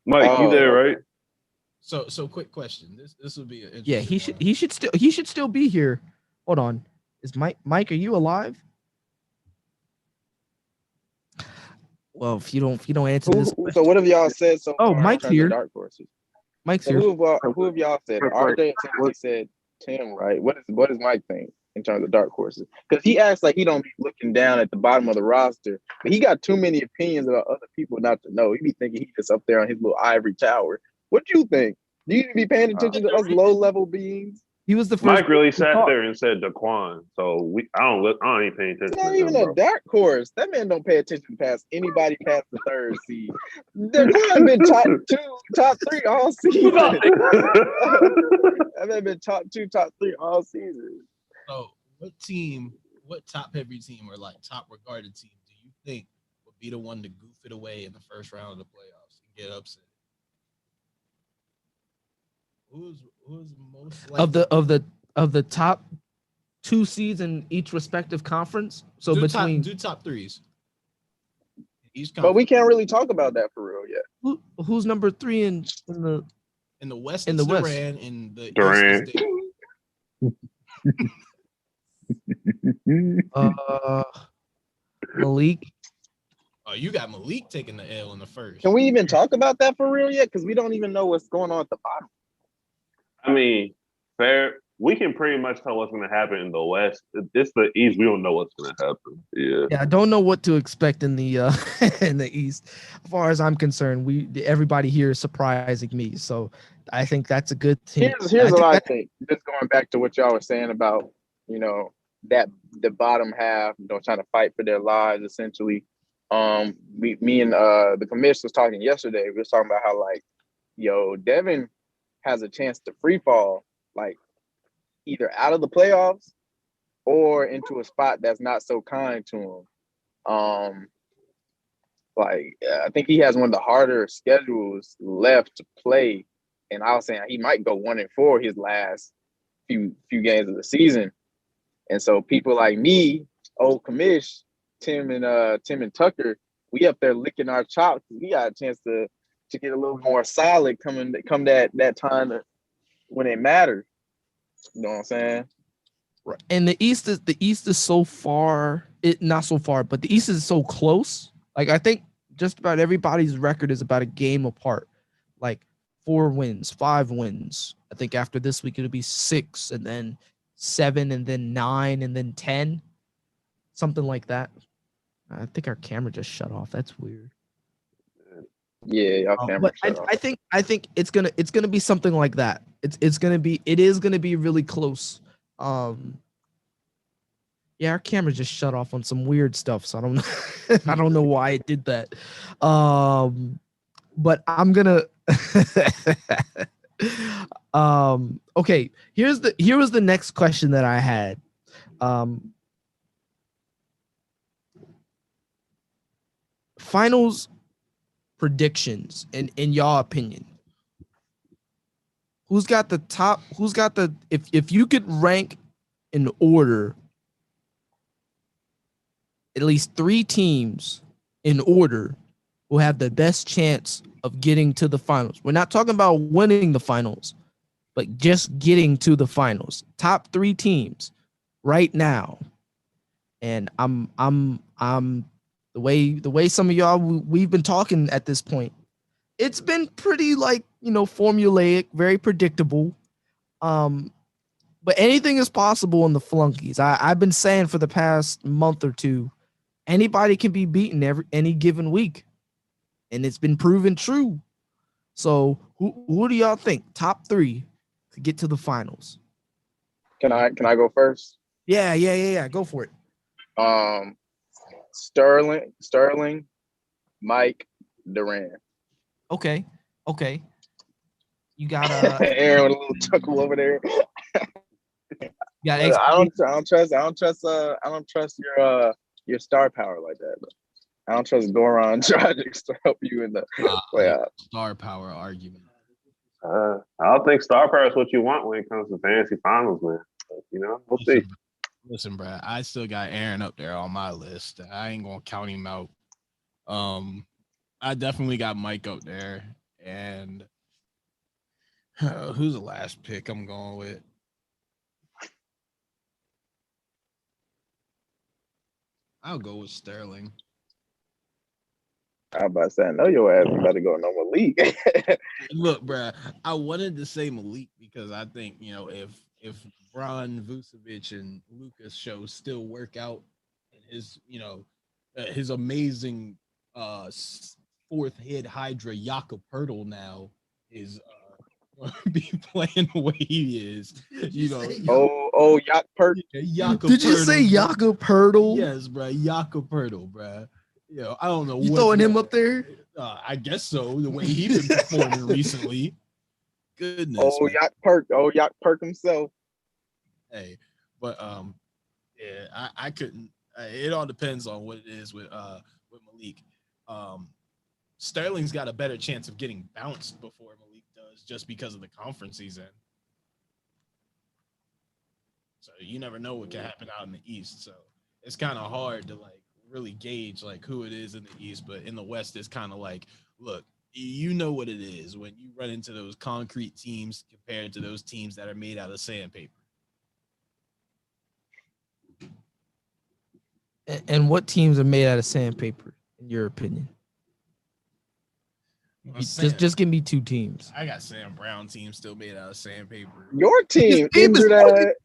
Mike, you there, right? So quick question. This would be an yeah. He should still be here. Hold on. Is Mike? Are you alive? Well, if you don't answer this. So what have y'all said so far? Mike's here. Dark horses. Mike's so here. Who have y'all said? RJ said Tim, right? What does Mike think in terms of dark horses? Because he acts like he don't be looking down at the bottom of the roster, but he got too many opinions about other people not to know. He be thinking he's just up there on his little ivory tower. What do you think? Do you be paying attention to us low level beings? He was the first. Mike really sat there and said Daquan. So I don't even pay attention. It's not to even him, a dark horse. That man don't pay attention past anybody past the third seed. Daquan been top 2, top 3 all season. That man been top 2, top 3 all season. So, what top-heavy team or like top regarded team do you think would be the one to goof it away in the first round of the playoffs and get upset? Who's most likely? of the top 2 seeds in each respective conference? So do between top threes. But we can't really talk about that for real yet. Who's number 3 in the West? In the West, Durant. In the Durant. East, Malik. Oh, you got Malik taking the L in the first. Can we even talk about that for real yet? Because we don't even know what's going on at the bottom. I mean, fair. We can pretty much tell what's going to happen in the West. It's the East. We don't know what's going to happen. Yeah, I don't know what to expect in the in the East. As far as I'm concerned, everybody here is surprising me. So I think that's a good thing. Here's what I think. Just going back to what y'all were saying about, that the bottom half, trying to fight for their lives essentially. Me and the commissioner was talking yesterday. We were talking about how Devin has a chance to free fall, either out of the playoffs or into a spot that's not so kind to him. I think he has one of the harder schedules left to play, and I was saying he might go 1-4 his last few games of the season. And so people like me, old commish, Tim and Tucker, we up there licking our chops. We got a chance to get a little more solid come that time when it matters. You know what I'm saying? Right. And the East is so far, not so far, but the East is so close. I think just about everybody's record is about a game apart. 4 wins, 5 wins. I think after this week it'll be 6, and then 7, and then 9, and then 10. Something like that. I think our camera just shut off. That's weird. Yeah, our camera shut off. I think it's gonna be something like that. It is gonna be really close. Yeah, our camera just shut off on some weird stuff, so I don't know. I don't know why it did that. But I'm gonna okay, here was the next question that I had. Finals predictions in y'all opinion. Who's got the if you could rank in order at least 3 teams in order who have the best chance of getting to the finals. We're not talking about winning the finals, but just getting to the finals. Top 3 teams right now. And I'm the way some of y'all we've been talking at this point. It's been pretty formulaic, very predictable. But anything is possible in the Flunkies. I've been saying for the past month or two, anybody can be beaten any given week, and it's been proven true. So who do y'all think top 3 to get to the finals? Can I go first? Yeah. Go for it. Sterling, Mike, Durant. Okay. You got Aaron with a little chuckle over there. Yeah, I don't trust your star power like that. I don't trust Goran Dragic to help you in the playoffs. Star power argument. I don't think star power is what you want when it comes to fantasy finals, man. But, we'll see. Listen, Brad, I still got Aaron up there on my list. I ain't gonna count him out. I definitely got Mike up there, and who's the last pick I'm going with? I'll go with Sterling. I'm about to say, I know your ass about to go in no league. Look, bro, I wanted to say Malik because I think if Bron Vucevic and Lucas shows still work out, and his amazing fourth head Hydra Jakob Pertl now is be playing the way he is. You know. Yacht Perk. Did you say Jakob Pertl? Yes, bro. Jakob Pertl, bro. I don't know. You throwing him up there? I guess so. The way he been performing recently. Goodness. Yacht Perk himself. Hey, but yeah, I couldn't. It all depends on what it is with Malik. Sterling's got a better chance of getting bounced before Malik does, just because of the conference he's in. So you never know what can happen out in the East. So it's kind of hard to like really gauge like who it is in the East, but in the West, it's kind of like, look, you know what it is when you run into those concrete teams compared to those teams that are made out of sandpaper. And what teams are made out of sandpaper, in your opinion? Just give me two teams. I got Sam Brown team still made out of sandpaper. Your team injured that.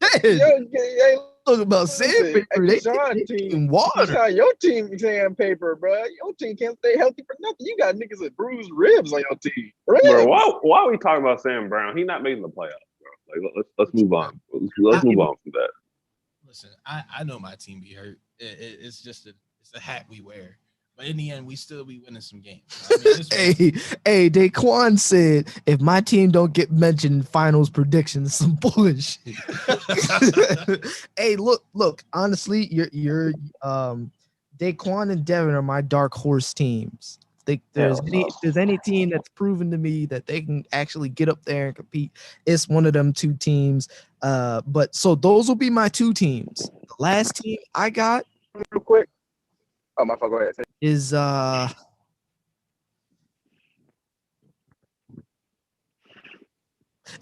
Talk about sandpaper. They team water. Your team sandpaper, bro. Your team can't stay healthy for nothing. You got niggas with bruised ribs on your team. Bro, why are we talking about Sam Brown? He's not making the playoffs, bro. Like, let's move on. Let's move on from that. Listen, I know my team be hurt. It's just it's a hat we wear. But in the end, we still be winning some games. I mean, hey, Daquan said, if my team don't get mentioned in finals predictions, some bullshit. Hey, look, honestly, you're Daquan and Devin are my dark horse teams. If there's any team that's proven to me that they can actually get up there and compete, it's one of them two teams. But so those will be my two teams. The last team I got real quick. Oh, my fuck, go ahead. Is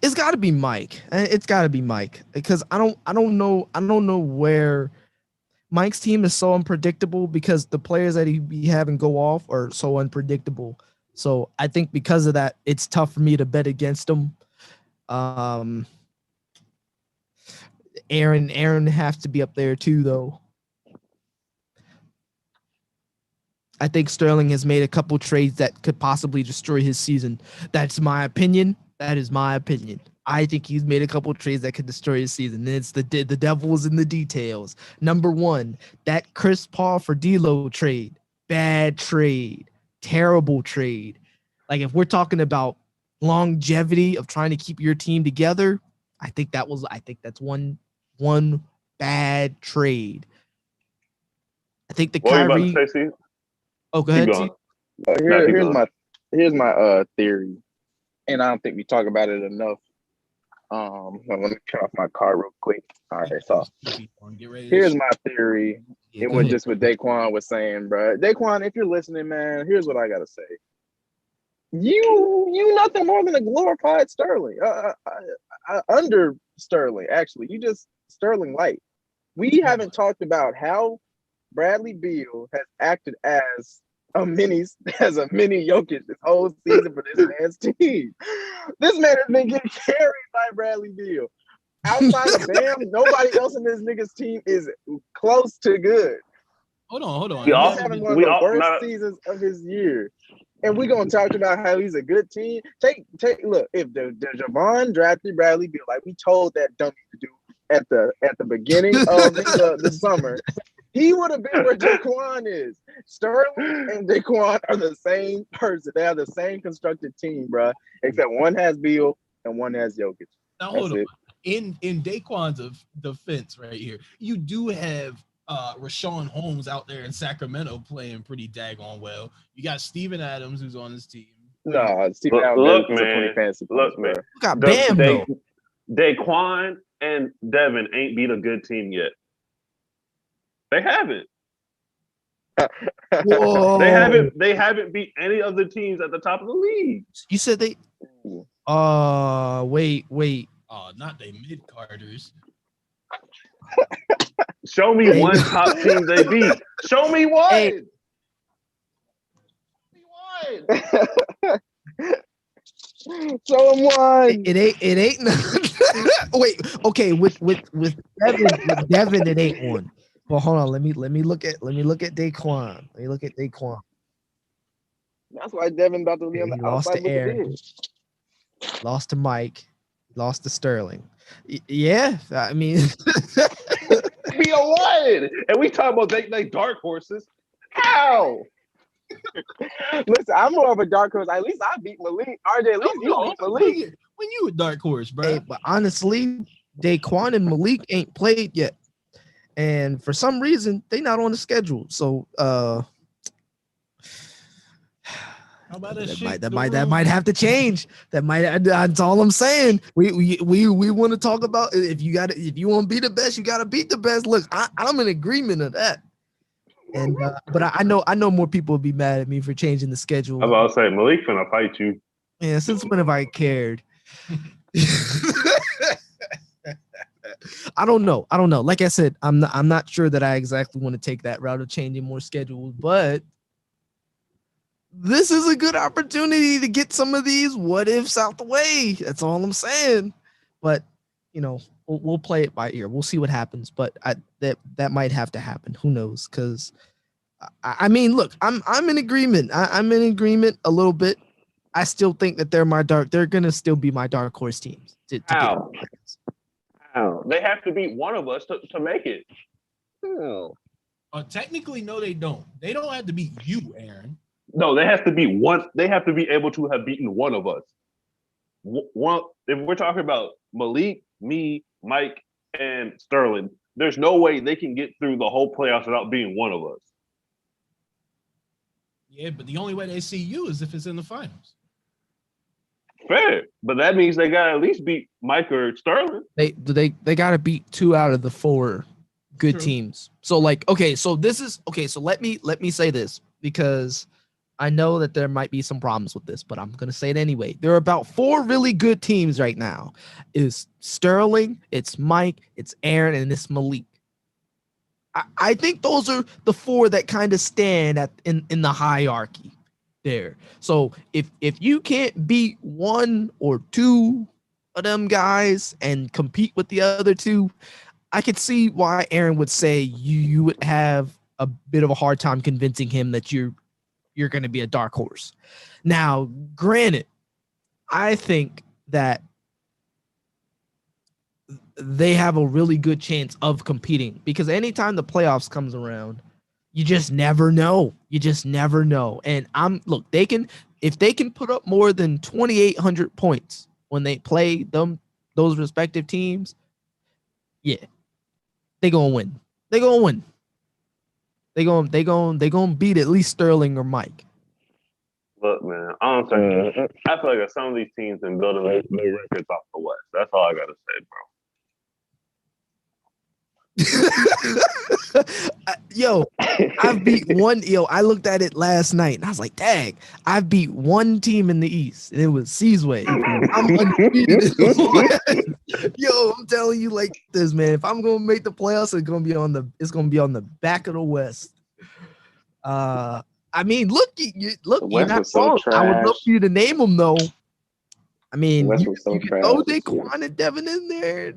it's got to be Mike. It's got to be Mike because I don't know where Mike's team is so unpredictable because the players that he be having go off are so unpredictable. So I think because of that, it's tough for me to bet against him. Aaron has to be up there too, though. I think Sterling has made a couple trades that could possibly destroy his season. That's my opinion. That is my opinion. I think he's made a couple trades that could destroy his season. And it's the devil's in the details. Number one, that Chris Paul for D'Lo trade. Bad trade. Terrible trade. Like if we're talking about longevity of trying to keep your team together, I think that's one bad trade. I think the Kyrie. Oh, go ahead. Here's my theory, and I don't think we talk about it enough. Let me turn off my car real quick. All right, so here's my theory. Yeah, it went just what Daquan was saying, bro. Daquan, if you're listening, man, here's what I gotta say. You nothing more than a glorified Sterling, under Sterling. Actually, you just Sterling light. We haven't talked about how Bradley Beal has acted as a mini Jokic this whole season for this man's team. This man has been getting carried by Bradley Beal. Outside of Bam, nobody else in this nigga's team is close to good. Hold on. He's having one of the worst seasons of his year. And we're gonna talk about how he's a good team. Look, if the Javon drafted Bradley Beal like we told that dummy to do at the beginning of the summer, he would have been where Daquan is. Sterling and Daquan are the same person. They have the same constructed team, bro. Except one has Beal and one has Jokic. Now hold on. In Daquan's defense right here, you do have Rashawn Holmes out there in Sacramento playing pretty daggone well. You got Steven Adams who's on his team. No, Steven Adams is a 20 fantasy points, man. You got Bam though. Daquan and Devin ain't beat a good team yet. They haven't. Whoa. They haven't beat any of the teams at the top of the league. You said they. Wait. Oh, not they mid Carters. Show me one top team they beat. Show me one. Hey. Show him one. It ain't. Wait. Okay. With Devin, it ain't one. Well, hold on. Let me look at Daquan. Let me look at Daquan. That's why Devin about to be on the outside with the lost to Mike, lost to Sterling. Yeah, I mean, be a one, and we talk about they dark horses. How? Listen, I'm more of a dark horse. At least I beat Malik. RJ, at least you beat Malik. When you a dark horse, bro. hey, but honestly, Daquan and Malik ain't played yet, and for some reason they not on the schedule. So How about that might have to change. That's all I'm saying. We want to talk about if you want to be the best, you got to beat the best. Look, I'm in agreement of that. And but I know more people would be mad at me for changing the schedule. I was about to say Malik finna fight you. Yeah, since when have I cared? I don't know. Like I said, I'm not sure that I exactly want to take that route of changing more schedules, but this is a good opportunity to get some of these what ifs out the way. That's all I'm saying. But we'll play it by ear. We'll see what happens. But that might have to happen. Who knows? Because I mean, look, I'm in agreement. I'm in agreement a little bit. I still think that they're gonna still be my dark horse teams. How? They have to beat one of us to make it. Technically, no, they don't. They don't have to beat you, Aaron. No, they have to be one. They have to be able to have beaten one of us. One. If we're talking about Malik, me, Mike, and Sterling, there's no way they can get through the whole playoffs without being one of us. Yeah, but the only way they see you is if it's in the finals. Fair, but that means they gotta at least beat Mike or Sterling. They gotta beat 2 out of the 4 good teams. So like, okay, so let me say this, because I know that there might be some problems with this, but I'm gonna say it anyway. There are about 4 really good teams right now. It's Sterling, it's Mike, it's Aaron, and it's Malik. I think those are the 4 that kind of stand in the hierarchy there. So if you can't beat 1 or 2 of them guys and compete with the other 2, I could see why Aaron would say you would have a bit of a hard time convincing him that you're going to be a dark horse. Now, granted, I think that they have a really good chance of competing, because anytime the playoffs comes around, you just never know. And if they can put up more than 2,800 points when they play those respective teams, yeah, they're going to win. They're going to beat at least Sterling or Mike. Look, man, honestly, I feel like some of these teams been building their records off the West. That's all I got to say, bro. Yo, I've beat one. I looked at it last night and I was like, dang, I've beat one team in the East, and it was Seasway. I'm undefeated in the West. Yo, I'm telling you like this, man. If I'm gonna make the playoffs, it's gonna be on the back of the West. I mean, look, you're not wrong. I would love for you to name them though. I mean, you can throw Daquan and Devin in there.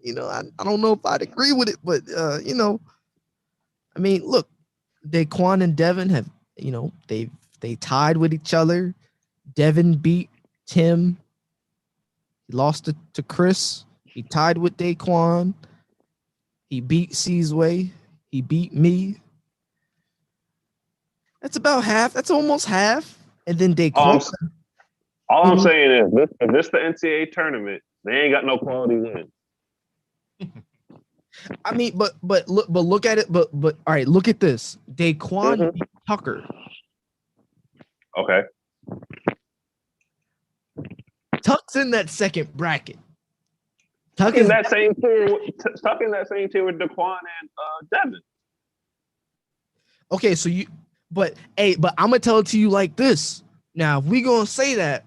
I don't know if I'd agree with it, but I mean, look, Daquan and Devin have, they tied with each other. Devin beat Tim. He lost to Chris. He tied with Daquan. He beat Seasway. He beat me. That's about half. That's almost half. And then Daquan. All I'm saying is, if this the NCAA tournament, they ain't got no quality wins. I mean, but look at it. But all right, look at this. Daquan beat Tucker. Okay. Tuck's in that second bracket. Tuck in that same tier with Daquan and Devin. Okay, so but I'm gonna tell it to you like this. Now, if we gonna say that,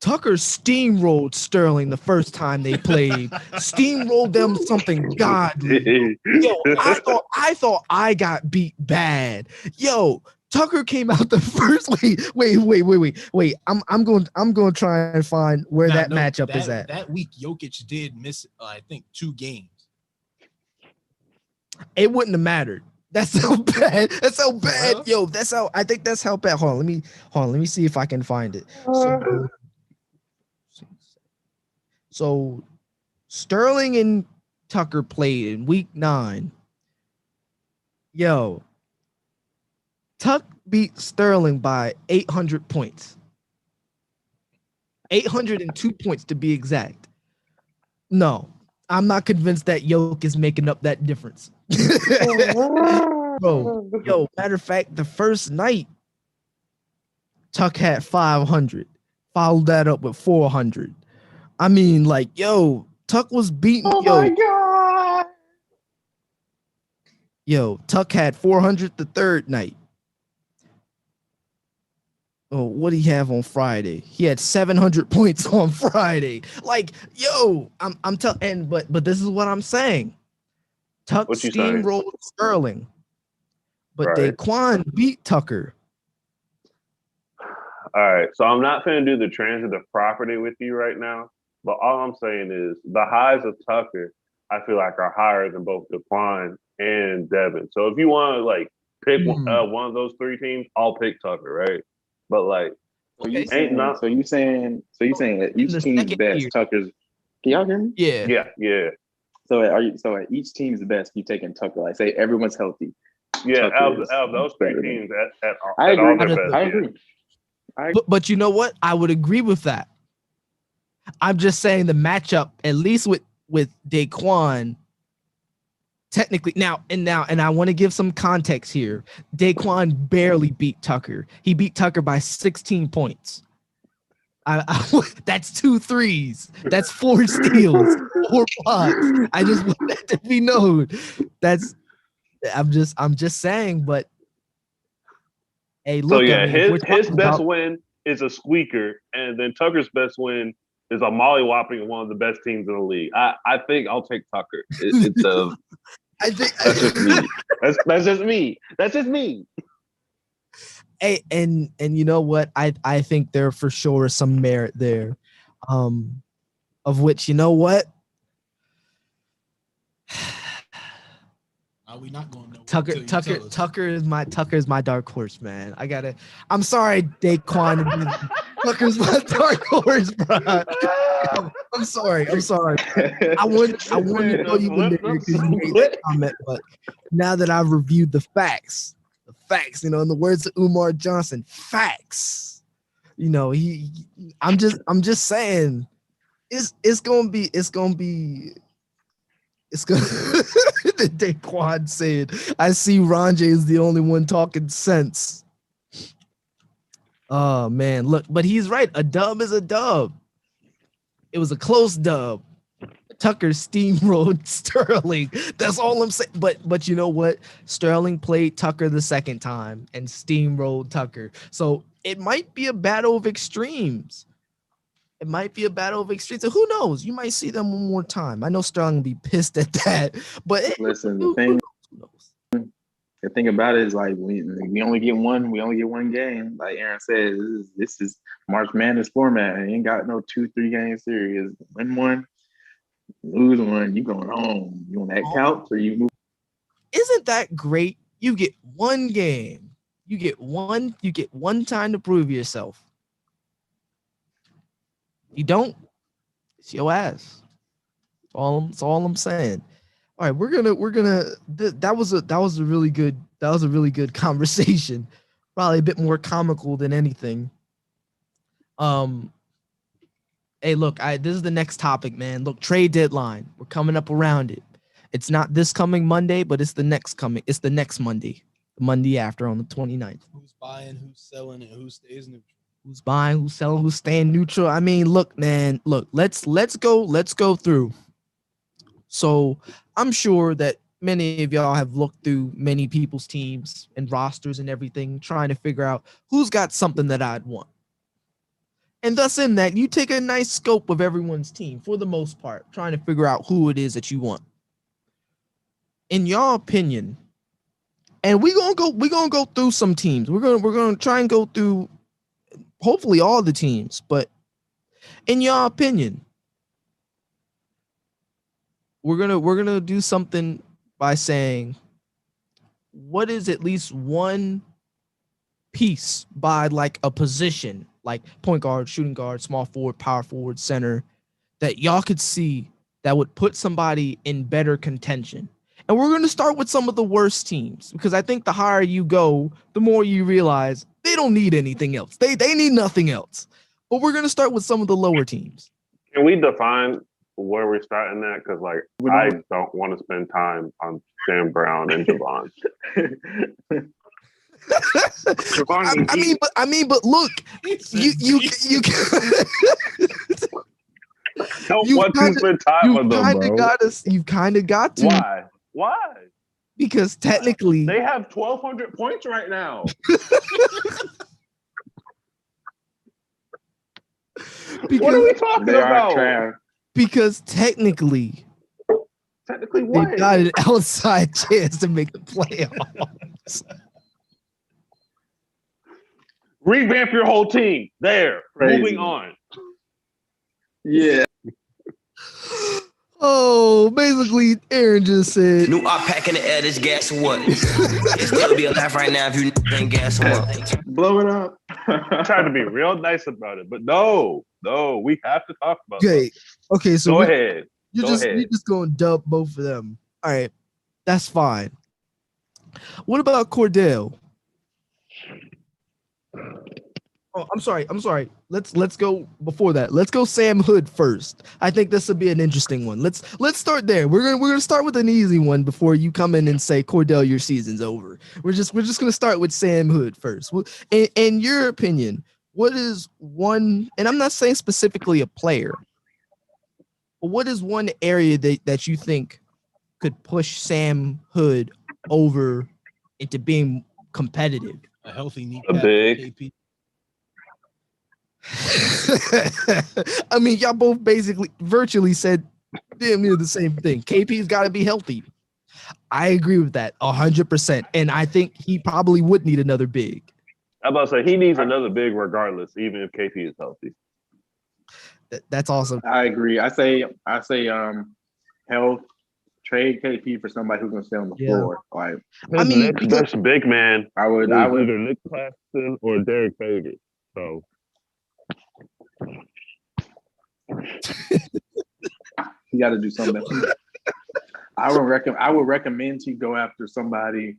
Tucker steamrolled Sterling the first time they played. Steamrolled them something godly. Yo, I thought I got beat bad. Yo, Tucker came out the first. Wait. I'm going to try and find where that matchup is at. That week, Jokic did miss, I think, 2 games. It wouldn't have mattered. That's so bad. Yo, I think that's how bad. Hold on, let me see if I can find it. So, So Sterling and Tucker played in week 9. Yo, Tuck beat Sterling by 800 points. 802 points to be exact. No, I'm not convinced that Yoke is making up that difference. Bro, yo, matter of fact, the first night, Tuck had 500. Followed that up with 400. I mean, like, yo, Tuck was beating. Oh my God. Yo, Tuck had 400 the third night. Oh, what did he have on Friday? He had 700 points on Friday. Like, yo, I'm telling, but this is what I'm saying. Tuck steamrolled Sterling, but Daquan beat Tucker. All right, so I'm not going to do the transitive property with you right now, but all I'm saying is the highs of Tucker, I feel like, are higher than both Daquan and Devin. So if you want to like pick one of those 3 teams, I'll pick Tucker, right? But like, so you saying that each team's best. Tier. Tucker's. Can y'all hear me? Yeah. So at each team's best, you taking Tucker. Like say everyone's healthy. Yeah, out of those 3 teams, I agree. All their best, I agree. But you know what? I would agree with that. I'm just saying the matchup, at least with Daquan. Technically, now, and I want to give some context here. Daquan barely beat Tucker. He beat Tucker by 16 points. That's 2 threes. That's 4 steals, 4 blocks. I just want that to be known. I'm just saying, but hey, look. So yeah, I mean, his best win is a squeaker, and then Tucker's best win is a mollywhopping one of the best teams in the league. I think I'll take Tucker. I think that's just me. That's just me. That's just me. Hey, and you know what? I think there for sure is some merit there, of which, you know what? Are we not going to Tucker is my dark horse, man. I'm sorry, Daquan. Tucker's my dark horse, bro. I'm sorry. I wouldn't know you in there because you made that comment, but now that I've reviewed the facts, in the words of Umar Johnson, facts. I'm just saying, it's gonna be. The Daquan said, I see Ronjay is the only one talking sense. Oh man, look, but he's right. A dub is a dub. It was a close dub. Tucker steamrolled Sterling. That's all I'm saying. But you know what? Sterling played Tucker the second time and steamrolled Tucker. So it might be a battle of extremes. So who knows? You might see them one more time. I know Sterling will be pissed at that. But listen, the thing about it is like we only get one. We only get one game. Like Aaron said, this is March Madness format. It ain't got no 2-3 game series. Win one, lose one. You going home? You on that couch or you move? Isn't that great? You get one game. You get one time to prove yourself. You don't, it's your ass. That's all I'm saying. All right, we're gonna. That was a really good conversation. Probably a bit more comical than anything. Hey, look, this is the next topic, man. Look, trade deadline. We're coming up around it. It's not this coming Monday, but it's the next Monday, the Monday after on the 29th. Who's buying, who's selling, and who stays neutral? Who's buying, who's selling, who's staying neutral? I mean, look, man, let's go through. So I'm sure that many of y'all have looked through many people's teams and rosters and everything, trying to figure out who's got something that I'd want. And thus in that, you take a nice scope of everyone's team for the most part, trying to figure out who it is that you want. In your opinion, and we're gonna go through some teams. We're gonna try and go through hopefully all the teams, but in your opinion, we're gonna do something by saying, what is at least one piece by like a position, like point guard, shooting guard, small forward, power forward, center, that y'all could see that would put somebody in better contention? And we're going to start with some of the worst teams, because I think the higher you go, the more you realize they don't need anything else. They need nothing else. But we're going to start with some of the lower teams. Can we define where we're starting at? Because, like, I don't want to spend time on Sam Brown and Javon. I mean, but look, you don't want to spend time with them, bro. You've kind of got to. Why? Because technically they have 1,200 points right now. What are we talking about? Because technically what? They got an outside chance to make the playoffs. Revamp your whole team. There. Crazy. Moving on. Yeah. Oh, basically, Aaron just said. New op pack in the air, this gas what? It's still be alive right now if you ain't gas what? Blow it up. I'm trying to be real nice about it, but no, we have to talk about it. Okay, so go ahead. You're just going to dub both of them. All right, that's fine. What about Cordell? Oh, I'm sorry. Let's go before that. Let's go Sam Hood first. I think this would be an interesting one. Let's start there. We're gonna start with an easy one before you come in and say, Cordell, your season's over. We're just gonna start with Sam Hood first. In your opinion, what is one? And I'm not saying specifically a player, but what is one area that you think could push Sam Hood over into being competitive? A healthy knee. A big. I mean, y'all both basically virtually said damn near the same thing. KP's got to be healthy. I agree with that 100%. And I think he probably would need another big. I'm about to say he needs another big regardless, even if KP is healthy. That's awesome. I agree. I say health, trade KP for somebody who's gonna stay on the floor. Like, I mean, best big man. I would either Nick Claxton or Derek Favors. So you got to do something. I would recommend you go after somebody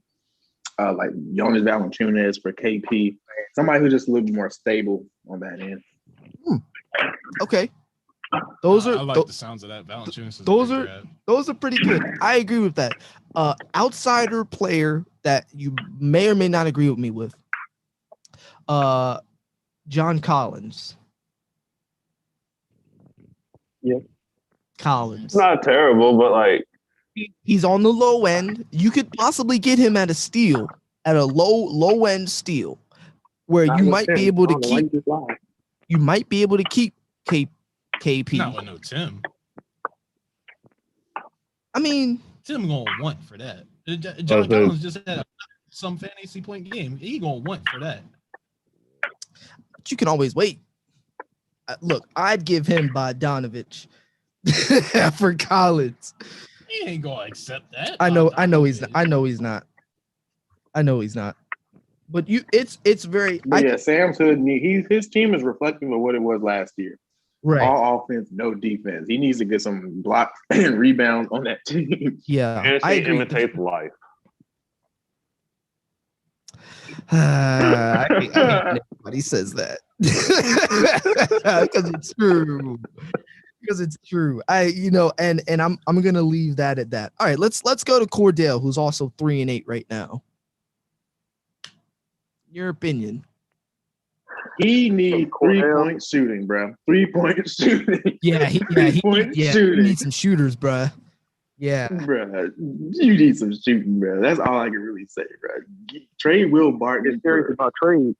like Jonas Valanciunas for KP, somebody who's just a little bit more stable on that end. Okay, those are. I like the sounds of that. Valanciunas. Those are pretty good. I agree with that. Outsider player that you may or may not agree with me with. John Collins. Yeah. Collins. It's not terrible, but like he's on the low end. You could possibly get him at a steal, at a low end steal, where you might be able to keep. You might be able to keep KP. Not with no Tim. I mean, Tim gonna want for that. John Collins just had some fantasy point game. He gonna want for that. But you can always wait. Look, I'd give him Bogdanovich for Collins. He ain't gonna accept that. I know he's not. But it's very. Sam's Hood. His team is reflecting of what it was last year. Right. All offense, no defense. He needs to get some blocks and rebounds on that team. Yeah, and I imitate life. I hate nobody says that because it's true. Because it's true. And I'm gonna leave that at that. All right, let's go to Cordell, who's also 3-8 right now. Your opinion? He needs 3-point shooting, bro. 3-point shooting. Yeah, he needs some shooters, bro. Yeah, bro. You need some shooting, bro. That's all I can really say, bro. Trade Will Barton. Get serious about trade.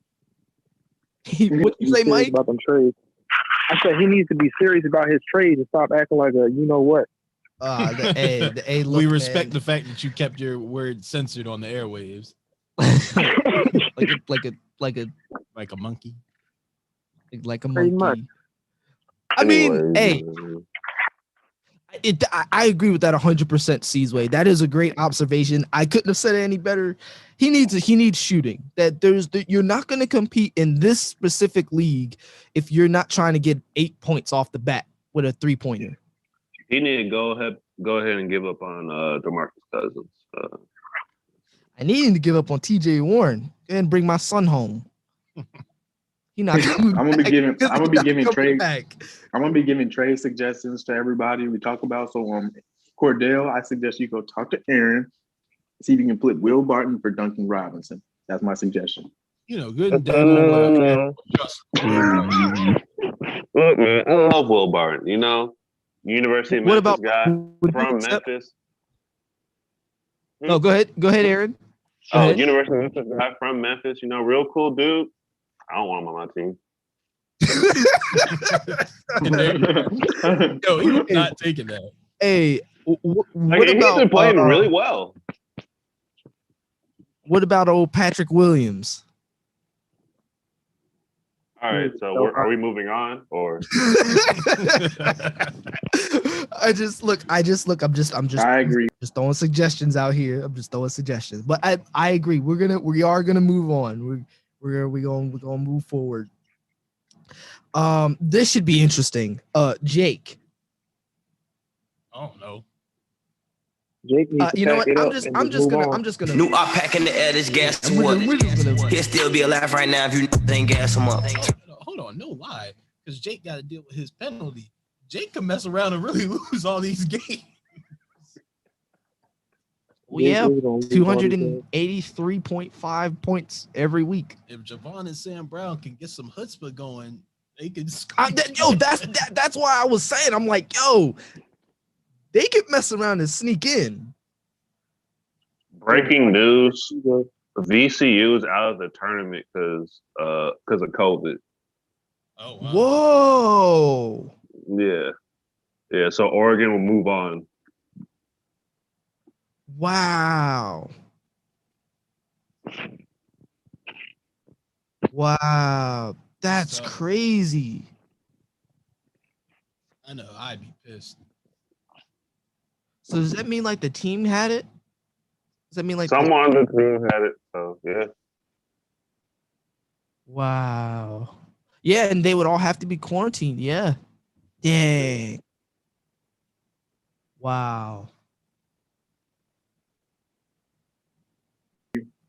What you say, Mike? About them trades. I said he needs to be serious about his trades and stop acting like a you know what. We respect the fact that you kept your word censored on the airwaves. like a monkey. Like a monkey. I mean, hey. I agree with that 100%, Seasway. That is a great observation. I couldn't have said it any better. He needs shooting. You're not going to compete in this specific league if you're not trying to get 8 points off the bat with a 3-pointer. He need to go ahead and give up on DeMarcus Cousins. I need him to give up on TJ Warren. Go ahead and bring my son home. He not coming I'm gonna be giving back. I'm gonna be giving trade suggestions to everybody we talk about. So Cordell, I suggest you go talk to Aaron, see if you can flip Will Barton for Duncan Robinson. That's my suggestion. Good and damn well. Look, man, I love Will Barton. University of Memphis guy from Memphis. No, go ahead, Aaron. University of Memphis guy from Memphis. Real cool dude. I don't want him on my team. Yo, he was not taking that. Hey, what about? He's been playing really well. What about old Patrick Williams? All right, so are we moving on or? I agree. Just throwing suggestions out here. I'm just throwing suggestions, but I agree. We are gonna move on. We're gonna move forward. This should be interesting. Jake. I don't know. Jake needs to pack it up. I'm just gonna. New op pack in the air. This gas what? He'll still be alive right now if you ain't gas him up. Hold on, no lie, because Jake got to deal with his penalty. Jake can mess around and really lose all these games. We have 283.5 points every week. If Javon and Sam Brown can get some chutzpah going, they can. That's why I was saying. I'm like, yo, they can mess around and sneak in. Breaking news: VCU is out of the tournament because of COVID. Oh wow! Whoa! Yeah. So Oregon will move on. Wow! That's crazy. I know. I'd be pissed. So does that mean like the team had it? Does that mean like someone on the team had it? So yeah. Wow. Yeah, and they would all have to be quarantined. Yeah. Dang. Wow.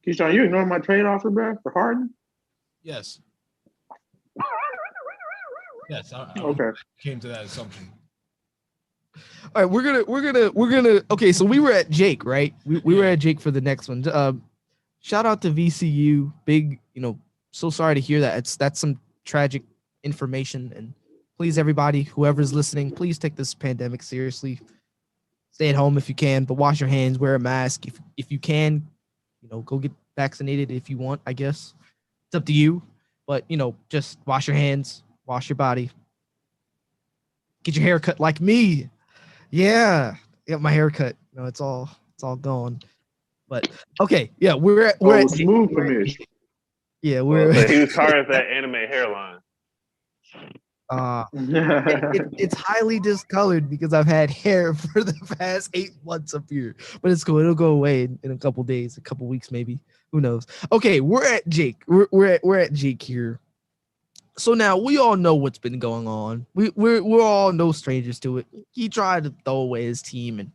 Keyshawn, you ignoring my trade offer, bro, for Harden? Yes. Yes. I came to that assumption. All right, we're gonna. Okay, so we were at Jake, right? We were at Jake for the next one. Shout out to VCU. Big, so sorry to hear that. That's some tragic information, and please, everybody, whoever's listening, please take this pandemic seriously. Stay at home if you can, but wash your hands, wear a mask if you can. Go get vaccinated if you want. I guess it's up to you, but just wash your hands, wash your body, get your hair cut like me. Yeah, get my hair cut. It's all gone. But okay, yeah, we're at smooth finish. Yeah, he was tired of that anime hairline. It's highly discolored because I've had hair for the past 8 months up here, but it's cool. It'll go away in a couple days, a couple weeks, maybe. Who knows? Okay, we're at Jake. We're at Jake here. So now we all know what's been going on. We're all no strangers to it. He tried to throw away his team and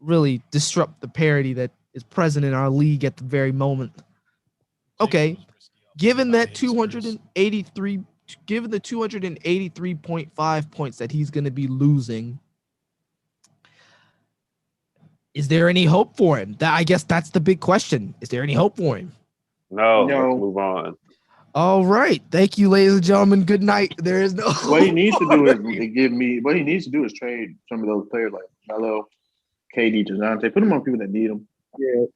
really disrupt the parity that is present in our league at the very moment. Okay, given the 283.5 points that he's going to be losing, is there any hope for him? I guess that's the big question. Is there any hope for him? No. Let's move on. All right. Thank you, ladies and gentlemen. Good night. There is no. What he needs to do is trade some of those players like Melo, KD, DeJounte. Put them on people that need them. Yeah.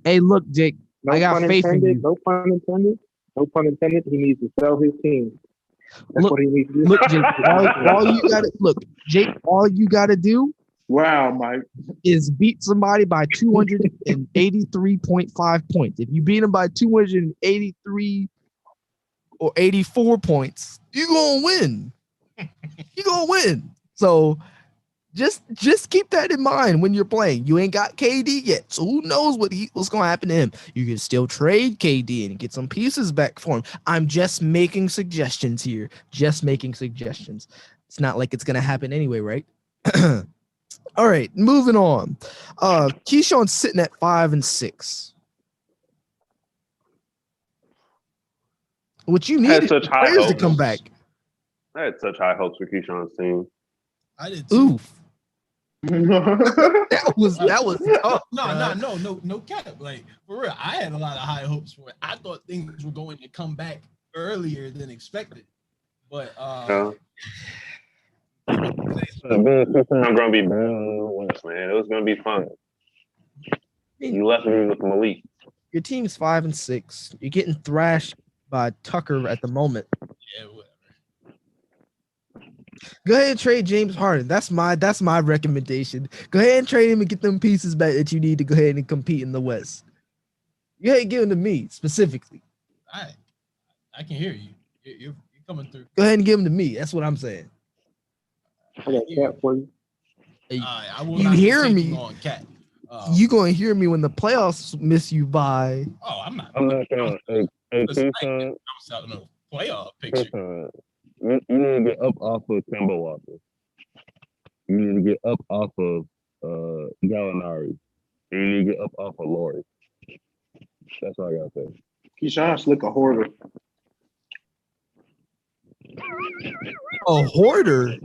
Hey, look, Jake. I got faith in you. No pun intended. No pun intended. He needs to sell his team. That's what he needs to do. Look, Jake. All you gotta do. Wow, Mike. Is beat somebody by 283.5 points. If you beat them by 283 or 84 points, you're gonna win. You're gonna win. So Just keep that in mind when you're playing. You ain't got KD yet, so who knows what's gonna happen to him. You can still trade KD and get some pieces back for him. I'm just making suggestions here. Just making suggestions. It's not like it's gonna happen anyway, right? All right, moving on. Keyshawn's sitting at 5-6. What you need is such high players to hopes. come back. I had such high hopes for Keyshawn's team. I did too. Oof. that was tough. No cap. Like for real, I had a lot of high hopes for it. I thought things were going to come back earlier than expected, but I'm gonna be once, man. It was gonna be fun. You left me with Malik. Your team's 5-6. You're getting thrashed by Tucker at the moment. Yeah, whatever. Go ahead and trade James Harden. That's my recommendation. Go ahead and trade him and get them pieces back that you need to go ahead and compete in the West. Go ahead and give them to me specifically. I can hear you. You're coming through. Go ahead and give them to me. That's what I'm saying. I got cat for you. I will You not hear be me? taking on Cat. You gonna hear me when the playoffs miss you by. Oh, I'm not. I'm not gonna. Hey, Listen, Keyshawn. I'm out in a playoff picture. You need to get up off of Kemba Walker. You need to get up off of Gallinari. You need to get up off of Laurie. That's all I gotta say. Keyshawn's like a hoarder. A hoarder.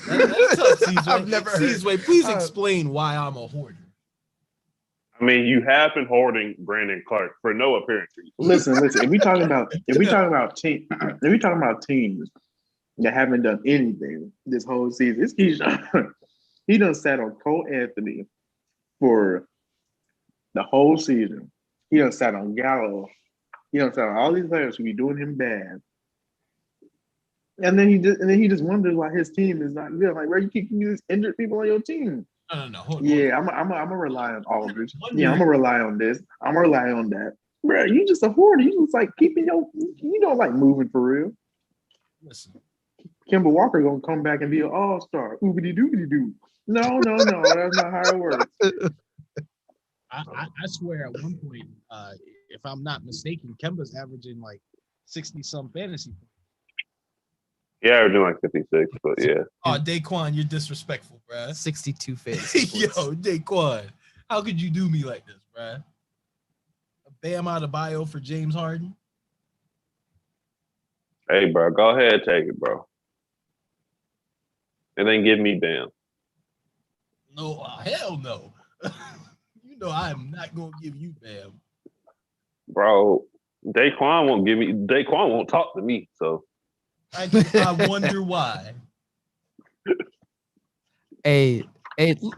That's tough, Cesar. I've never heard. Cesar, please explain why I'm a hoarder. I mean, you have been hoarding Brandon Clark for no apparent reason. Listen. If we talking about teams that haven't done anything this whole season, it's Keyshawn. He done sat on Cole Anthony for the whole season. He done sat on Gallo. He done sat on all these players who be doing him bad. And then he just wonders why his team is not good. Like, where you keep these injured people on your team? No. Hold on. I'm gonna rely on Aldridge. Yeah, I'm gonna rely on this. I'm gonna rely on that. Bro, you just a hoarder. You just like keeping you don't like moving for real. Listen. Kemba Walker gonna come back and be an all-star. Oobity doobity doo. No, that's not how it works. I swear at one point, if I'm not mistaken, Kemba's averaging like 60-some fantasy points. Yeah, averaging like 56, but yeah. Oh, Daquan, you're disrespectful, bruh. 62 fantasy Yo, Daquan, how could you do me like this, bruh? A Bam out of bio for James Harden? Hey, bro, go ahead, take it, bro. And then give me Bam. No, hell no. You know I am not gonna give you Bam. Bro, Daquan won't talk to me, so. I wonder why. Hey,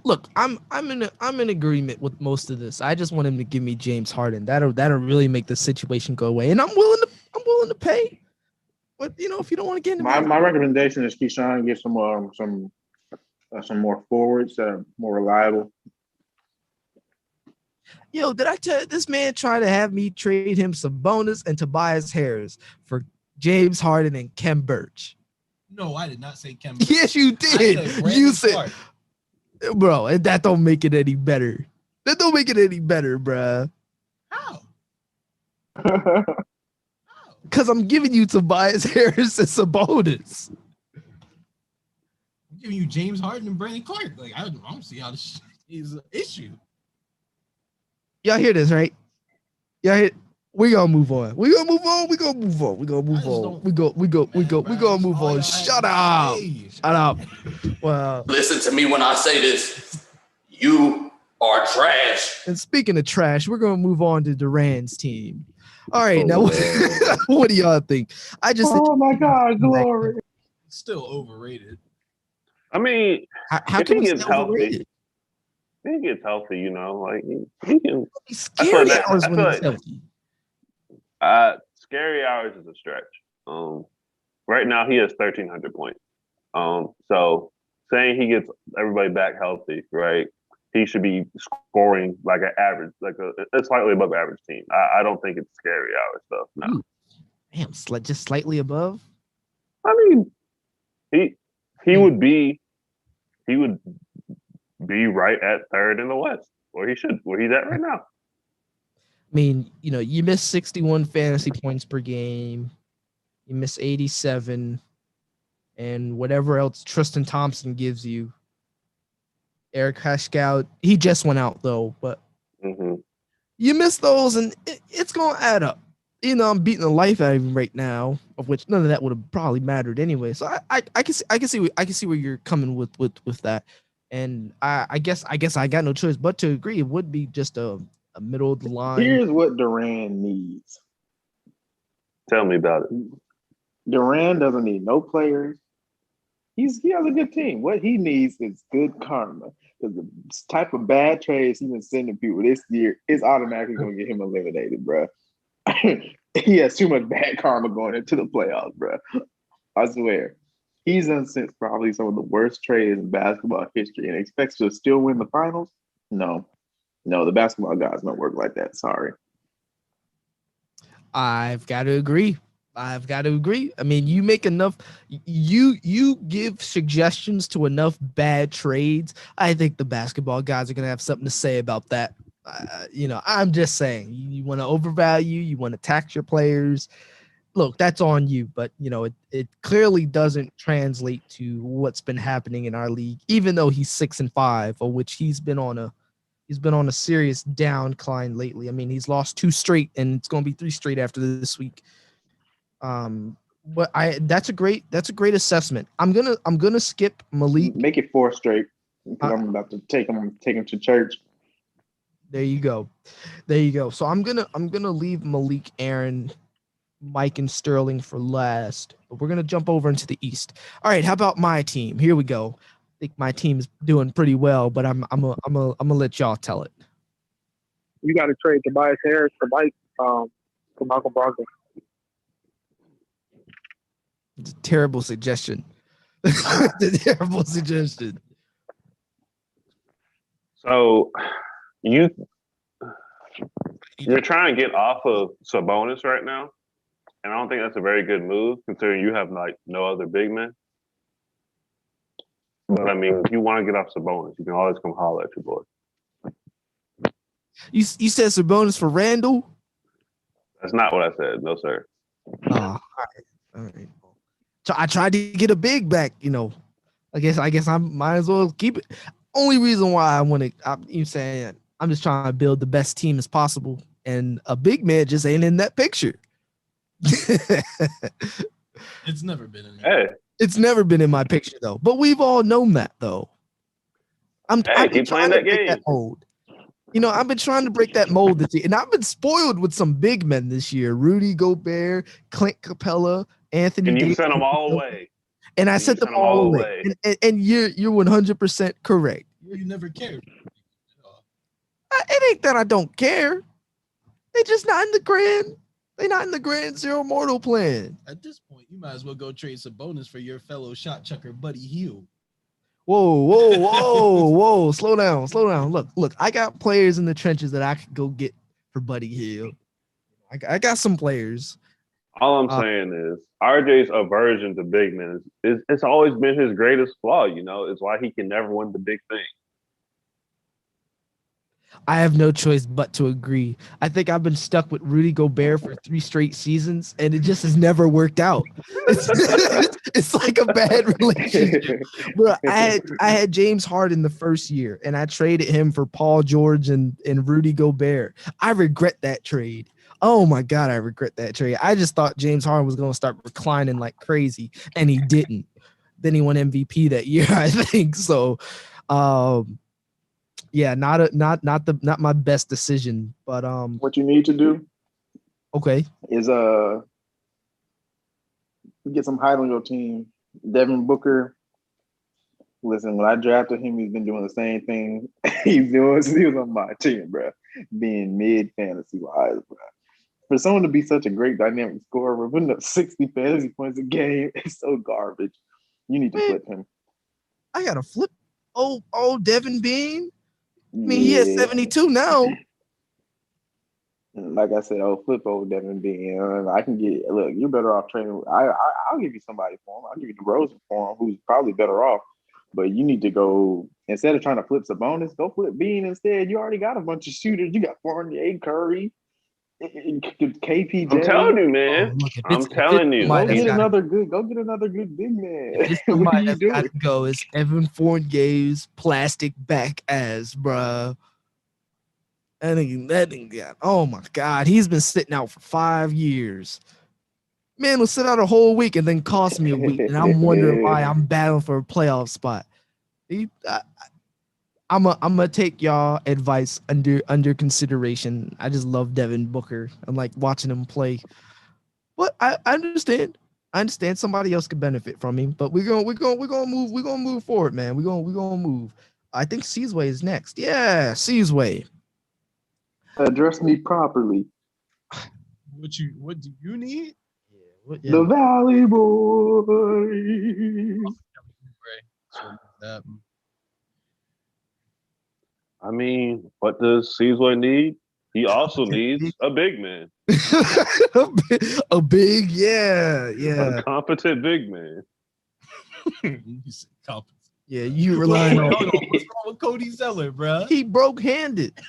look, I'm in agreement with most of this. I just want him to give me James Harden. That'll really make the situation go away. And I'm willing to pay. But if you don't want to get into my recommendation is Keyshawn get some more forwards that are more reliable. Yo, did I tell you, this man try to have me trade him Sabonis and Tobias Harris for James Harden and Kem Birch? No, I did not say Kem. Yes, you did. You said, bro, and that don't make it any better. That don't make it any better, bruh. How? Because I'm giving you Tobias Harris and Sabonis. I'm giving you James Harden and Brandon Clark. Like I don't see how this is an issue. Y'all hear this, right? Y'all hear? We're gonna move on. We're gonna move on. Shut up. Well, listen to me when I say this. You are trash. And speaking of trash, we're gonna move on to Durant's team. All right, now what do y'all think? Oh my God, glory! Still overrated. I mean, how can he get healthy? He gets healthy, like he can. He's scary hours when he's healthy. Scary hours is a stretch. Right now he has 1,300 points. So saying he gets everybody back healthy, right? He should be scoring like an average, like a slightly above average team. I don't think it's scary hours stuff. No. Damn, just slightly above. I mean, he would be right at third in the West, where he's at right now. I mean, you miss 61 fantasy points per game. You miss 87, and whatever else Tristan Thompson gives you. Eric Hashkow, he just went out though, but you miss those, and it's gonna add up. I'm beating the life out of him right now, of which none of that would have probably mattered anyway. So I can see where you're coming with that, and I guess I got no choice but to agree. It would be just a middle of the line. Here's what Duran needs. Tell me about it. Duran doesn't need no players. He has a good team. What he needs is good karma. Because the type of bad trades he's been sending people this year is automatically going to get him eliminated, bro. He has too much bad karma going into the playoffs, bro. I swear. He's done since probably some of the worst trades in basketball history and expects to still win the finals? No, the basketball guys don't work like that. Sorry. I've got to agree. I mean, you make enough, you give suggestions to enough bad trades. I think the basketball guys are going to have something to say about that. I'm just saying, you want to overvalue, you want to tax your players. Look, that's on you, but it clearly doesn't translate to what's been happening in our league, even though he's 6-5, for which he's been on a serious downcline lately. I mean, he's lost 2 straight, and it's going to be 3 straight after this week. But that's a great assessment. I'm gonna skip Malik. Make it 4 straight because I'm about to take him to church. There you go. So I'm gonna leave Malik, Aaron, Mike, and Sterling for last. But we're gonna jump over into the East. All right, how about my team? Here we go. I think my team's doing pretty well, but I'm gonna let y'all tell it. You got to trade Tobias Harris for Malcolm Brogdon. It's a terrible suggestion. It's a terrible suggestion. So you're trying to get off of Sabonis right now, and I don't think that's a very good move considering you have like no other big men. But I mean, if you want to get off Sabonis, you can always come holler at your boy. You said Sabonis for Randall? That's not what I said. No, sir. All right. So I tried to get a big back, I guess I might as well keep it. Only reason why I want to, you saying I'm just trying to build the best team as possible, and a big man just ain't in that picture. It's never been in there. Hey. It's never been in my picture though, but we've all known that though. I've been trying to break that mold. I've been trying to break that mold this year, and I've been spoiled with some big men this year: Rudy Gobert, Clint Capella, Anthony. And you sent them all away. And I sent them all away. And you're 100% correct. You never cared. It ain't that I don't care. They just not in the grand. They're not in the grand zero mortal plan. At this point, you might as well go trade Sabonis for your fellow shot chucker, Buddy Hield. Whoa. Slow down. Look, I got players in the trenches that I could go get for Buddy Hield. I got some players. All I'm saying is RJ's aversion to big men it's always been his greatest flaw, It's why he can never win the big thing. I have no choice but to agree. I think I've been stuck with Rudy Gobert for 3 straight seasons, and it just has never worked out. It's like a bad relationship. Bro, I had James Harden the first year, and I traded him for Paul George and Rudy Gobert. I regret that trade. Oh my God, I regret that trade. I just thought James Harden was going to start reclining like crazy, and he didn't. Then he won MVP that year, I think. So, yeah, not my best decision, but what you need to do, okay, is get some height on your team. Devin Booker. Listen, when I drafted him, he's been doing the same thing he's doing since he was on my team, bro. Being mid fantasy wise, bro. For someone to be such a great dynamic scorer, putting up 60 fantasy points a game, it's so garbage. You need to flip him. I gotta flip. Oh, Devin Bean. I mean, he has 72 now. Like I said, flip over Devin being. I can get look. You're better off trading. I'll give you somebody for him. I'll give you DeRozan for him, who's probably better off. But you need to go instead of trying to flip Sabonis, go flip Bean instead. You already got a bunch of shooters. You got Fournier, Curry, KPJ. I'm telling you, man. I'm telling you. Go get another good big man. What are you doing? Gotta go is Evan Fournier's plastic back ass, bruh. That nigga, oh my God, he's been sitting out for 5 years. Man will sit out a whole week and then cost me a week, and I'm wondering why I'm battling for a playoff spot. I'm gonna take y'all advice under consideration. I just love Devin Booker. I'm like watching him play. But I understand. I understand somebody else could benefit from him. But we're gonna move forward, man. We're gonna move. I think Seasway is next. Yeah, Seasway. Address me properly. What do you need? Yeah. The Valley Boys. I mean, what does Seasway need? He also needs a big man. a big, yeah. A competent big man. Competent. Yeah, you relying on. What's wrong with Cody Zeller, bro? He broke-handed.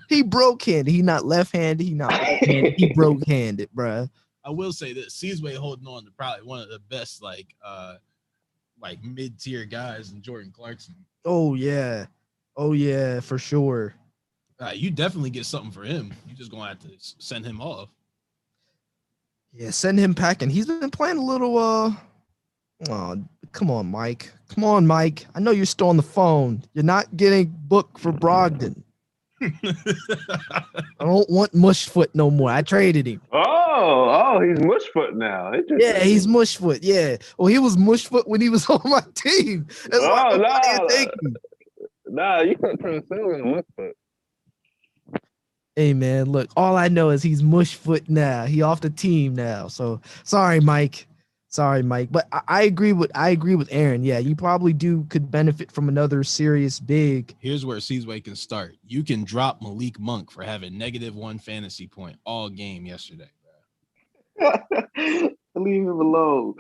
He not left-handed. He not right-handed. He broke-handed, bro. I will say that Seasway holding on to probably one of the best, like mid-tier guys in Jordan Clarkson. Oh yeah, for sure. You definitely get something for him. You just gonna have to send him off. Yeah, send him packing. He's been playing a little. Oh, come on, Mike. I know you're still on the phone. You're not getting booked for Brogdon. I don't want Mushfoot no more. I traded him. Oh, he's Mushfoot now. Yeah, he's Mushfoot. Yeah. Well, he was Mushfoot when he was on my team. That's Nah, you can't transfer him Mushfoot. Hey man, look, all I know is he's Mushfoot now. He off the team now. So sorry, Mike. But I agree with Aaron. Yeah, you probably could benefit from another serious big. Here's where Seasway can start. You can drop Malik Monk for having -1 fantasy point all game yesterday, bro. Leave him alone.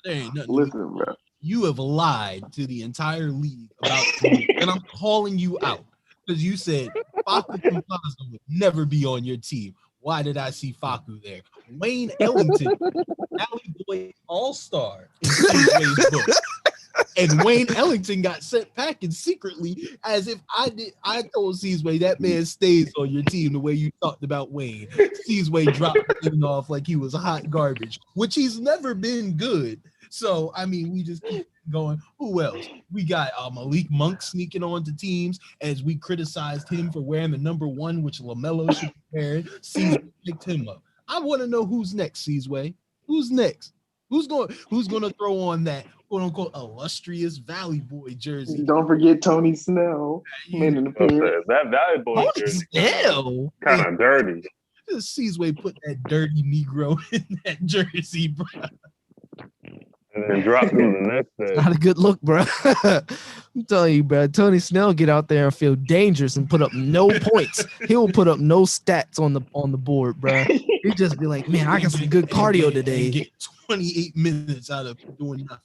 There ain't nothing. Listen, bro. You have lied to the entire league about me, and I'm calling you out because you said Facu Campazzo would never be on your team. Why did I see Facu there? Wayne Ellington, Alley Boy All-Star in Seasway's book. And Wayne Ellington got sent packing secretly as if I told Seasway that man stays on your team the way you talked about Wayne. Seasway dropped him off like he was hot garbage, which he's never been good. So, I mean, we just keep going. Who else? We got Malik Monk sneaking on to teams as we criticized him for wearing the #1, which LaMelo should be wearing. Seasway picked him up. I want to know who's next, Seasway. Who's next? Who's going to throw on that quote-unquote illustrious Valley Boy jersey? Don't forget Tony Snell. That Valley Boy Tony jersey Snell? Kind of dirty. Seasway put that dirty Negro in that jersey, bro. And then drop him the next day. Not a good look, bro. I'm telling you, bro. Tony Snell get out there and feel dangerous and put up no points. He'll put up no stats on the board, bro. He'll just be like, man, I got some good cardio today. Get 28 minutes out of doing nothing.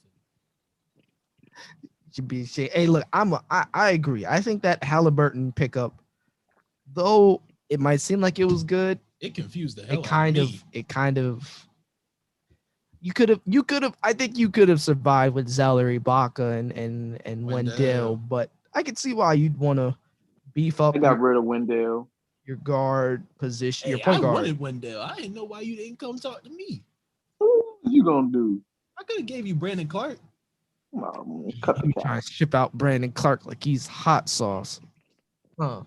Should be shit. Hey, look, I agree. I think that Halliburton pickup, though it might seem like it was good, it confused the hell out of me. It kind of. You could have. I think you could have survived with Zeller, Ibaka, and Wendell, but I could see why you'd want to beef up. I got rid of Wendell. Your guard position, hey, your point guard. I wanted Wendell. I didn't know why you didn't come talk to me. What you gonna do? I could have gave you Brandon Clark. You trying to ship out Brandon Clark like he's hot sauce. Huh. All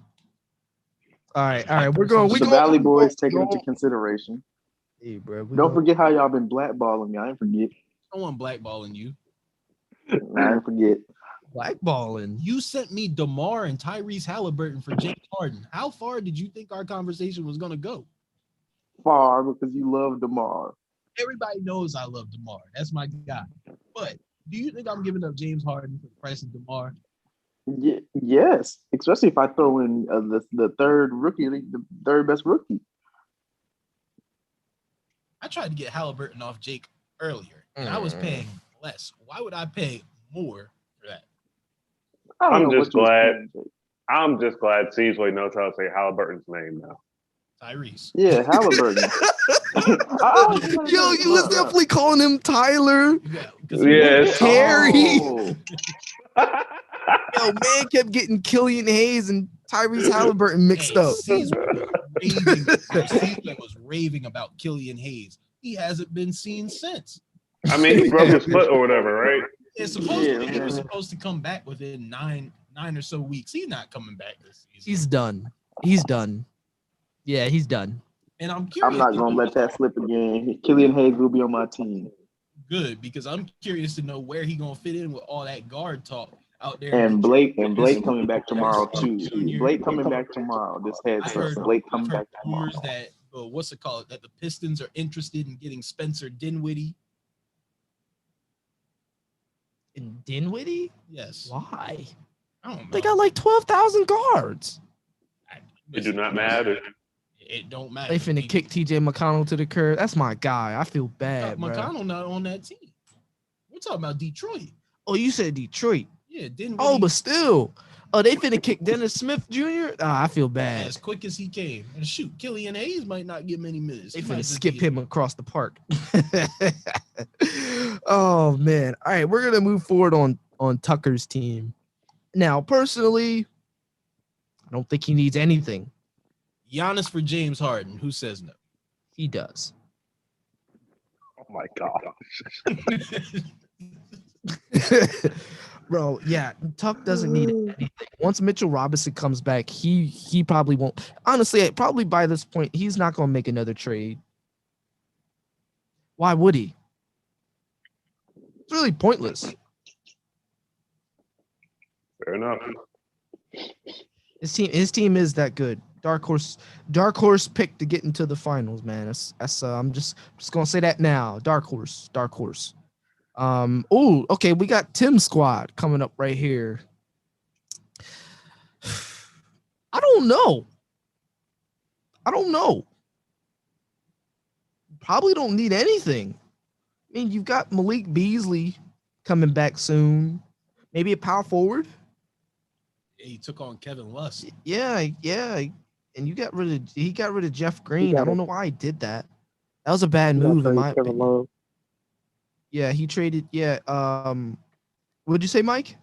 right. We're going. The Valley Boys taking into consideration. Hey, bro, don't forget how y'all been blackballing me. I ain't forget. I want blackballing you. I ain't forget. Blackballing. You sent me DeMar and Tyrese Halliburton for James Harden. How far did you think our conversation was gonna go? Far, because you love DeMar. Everybody knows I love DeMar. That's my guy. But do you think I'm giving up James Harden for the price of DeMar? Yes, especially if I throw in the third rookie, the third best rookie. I tried to get Halliburton off Jake earlier, and I was paying less. Why would I pay more for that? I'm just glad Ceesay knows how to say Halliburton's name now. Tyrese. Yeah, Halliburton. Yo, you was definitely calling him Tyler. Yeah, Terry. Yo, man kept getting Killian Hayes and Tyrese Halliburton mixed up. Ceesay was raving about Killian Hayes. He hasn't been seen since. I mean, he broke his foot or whatever, right? It's supposedly he was supposed to come back within nine or so weeks. He's not coming back this season. He's done. Yeah, he's done. And I'm curious. I'm not gonna let that slip again. Killian Hayes will be on my team. Good, because I'm curious to know where he gonna fit in with all that guard talk out there. And Blake coming back tomorrow too. Blake coming back tomorrow. This heads up. Blake coming back tomorrow. Rumors that what's it called? That the Pistons are interested in getting Spencer Dinwiddie. In Dinwiddie? Yes. Why? I don't know. They got like 12,000 guards. It do not matter. It don't matter. They finna kick TJ McConnell to the curb. That's my guy. I feel bad, McConnell not on that team. We're talking about Detroit. Oh, you said Detroit. Yeah, Dinwiddie. Oh, but still. Oh, they finna kick Dennis Smith Jr.? I feel bad. As quick as he came. And shoot, Killian Hayes might not get many minutes. They finna skip him across the park. Oh, man. All right, we're going to move forward on Tucker's team. Now, personally, I don't think he needs anything. Giannis for James Harden. Who says no? He does. Oh, my gosh. Bro, yeah, Tuck doesn't need anything. Once Mitchell Robinson comes back, he probably won't. Honestly, probably by this point, he's not going to make another trade. Why would he? It's really pointless. Fair enough. His team is that good. Dark horse pick to get into the finals, man. That's I'm just gonna say that now. Dark horse. Oh, okay. We got Tim's squad coming up right here. I don't know. Probably don't need anything. I mean, you've got Malik Beasley coming back soon. Maybe a power forward. He took on Kevin Lust. Yeah. And he got rid of Jeff Green. I don't know why he did that. That was a bad move in my opinion. Love. Yeah, he traded. Yeah. What'd you say, Mike?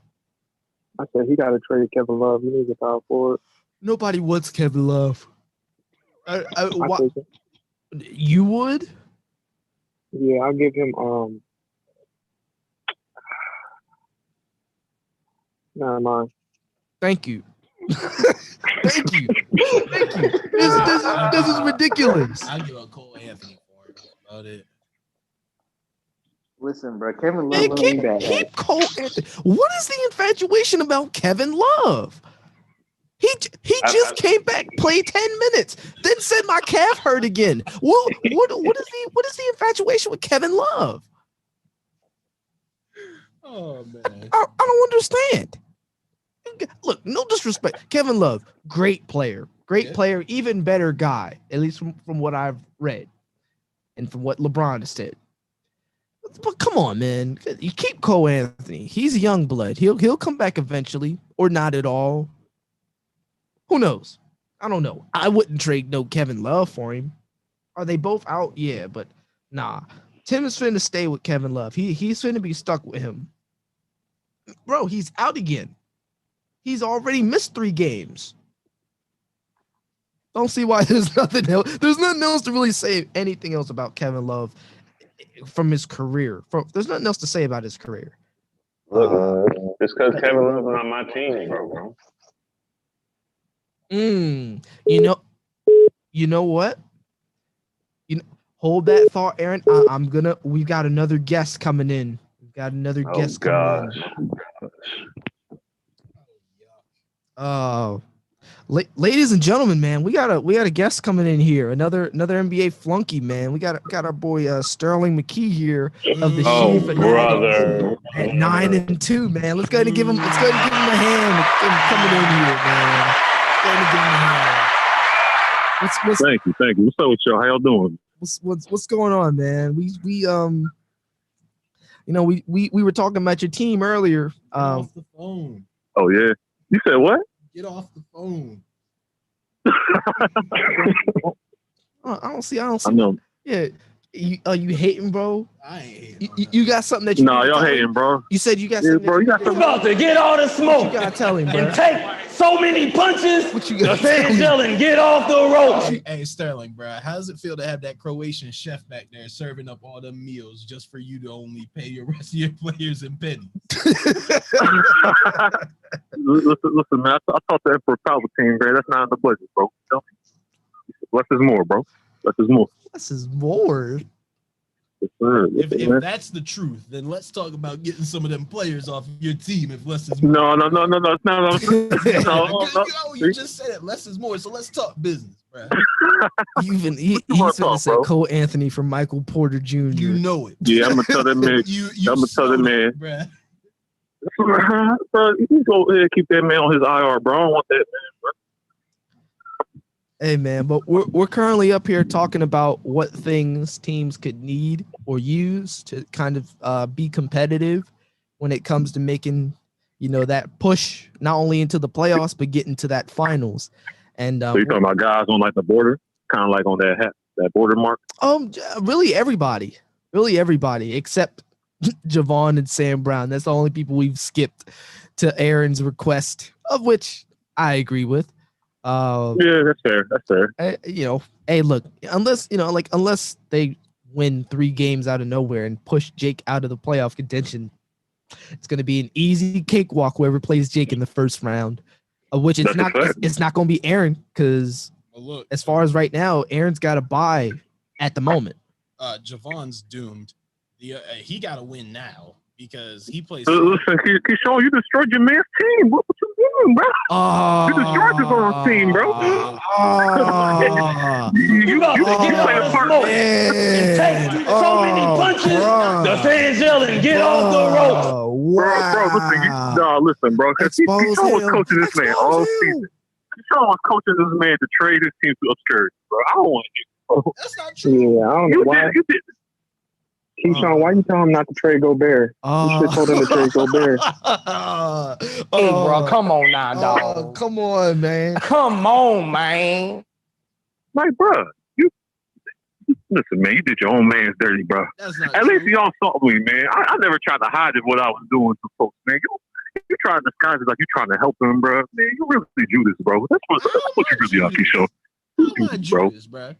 I said he got to trade Kevin Love. He needs a power forward. Nobody wants Kevin Love. So. You would? Yeah, I'll give him. Never mind. Thank you. Thank you. This is ridiculous. I'll give a Cole Anthony for it. That's about it. Listen, bro, Kevin Love keep Cole Anthony. What is the infatuation about Kevin Love? He just came back, played 10 minutes, then said my calf hurt again. What is the infatuation with Kevin Love? Oh man, I don't understand. Look, no disrespect. Kevin Love, great player, even better guy, at least from what I've read and from what LeBron has said. But come on, man. You keep Cole Anthony. He's a young blood. He'll come back eventually or not at all. Who knows? I don't know. I wouldn't trade no Kevin Love for him. Are they both out? Yeah, but nah. Tim is finna stay with Kevin Love. He's finna be stuck with him. Bro, he's out again. He's already missed 3 games. Don't see why there's nothing else. There's nothing else to really say anything else about Kevin Love from his career. There's nothing else to say about his career. Look, it's because Kevin Love's on my team, bro. You know what? Hold that thought, Aaron. We've got another guest coming in. Coming in. Ladies and gentlemen, man, we got a guest coming in here. Another NBA flunky, man. We got our boy Sterling McKee here of the Chief brother at 9-2, man. Let's go ahead and give him a hand coming in here, man. Thank you. What's up with y'all? How y'all doing? What's going on, man? We were talking about your team earlier. Get off the phone. Oh yeah. You said what? Get off the phone. I don't see. I know. Yeah. You hating, bro? I ain't hating. You got something that you No, y'all hating, bro. You said you got something. Bro, you got He's about to get all the smoke. You gotta tell him, bro. And take so many punches. What you The got? fans yelling, get off the rope. Hey, Sterling, bro, how does it feel to have that Croatian chef back there serving up all them meals just for you to only pay your rest of your players in pennies? Listen, man. I talked to Emperor Palpatine, bro. That's not in the budget, bro. Less is more, bro. Less is more. Less is more. If that's the truth, then let's talk about getting some of them players off your team. If less is more. No. You just said it. Less is more. So let's talk business, bro. He's gonna say Cole Anthony from Michael Porter Jr. You know it. Yeah, I'm gonna tell that man. I'm gonna tell that man. Bro, you go ahead and keep that man on his IR, bro. I don't want that man, bro. Hey man, but we're currently up here talking about what things teams could need or use to kind of be competitive when it comes to making, that push not only into the playoffs but getting to that finals. And so you're talking about guys on like the border, kind of like on that border mark. Really everybody except Javon and Sam Brown. That's the only people we've skipped to Aaron's request, of which I agree with. Yeah, that's fair. Hey, look, unless they win 3 games out of nowhere and push Jake out of the playoff contention, it's going to be an easy cakewalk whoever plays Jake in the first round, which it's not going to be Aaron because as far as right now, Aaron's got a bye at the moment. Javon's doomed. He got to win now because he plays. Listen, Keyshawn, you destroyed your man's team. What you doing, bro? You destroyed your own team, bro. You about to get all the smoke and take so many punches. The fans yelling, get off the rope. Wow. Bro, listen, bro. Keyshawn was coaching this man all season. Keyshawn was coaching this man to trade his team to obscurity, bro. I don't want to. That's not true. Yeah, I don't know why. You did. Keyshawn, why you tell him not to trade Gobert? You should told him to trade Gobert. Hey, bro, come on now, dog. Come on, man. Come on, man. Like, bro, listen, man. You did your own man's dirty, bro. At least y'all saw me, man. I never tried to hide it what I was doing to folks, man. You trying to disguise it like you trying to help them, bro. Man, you really Judas, bro. That's what you really are, Keyshawn. Judas, bro.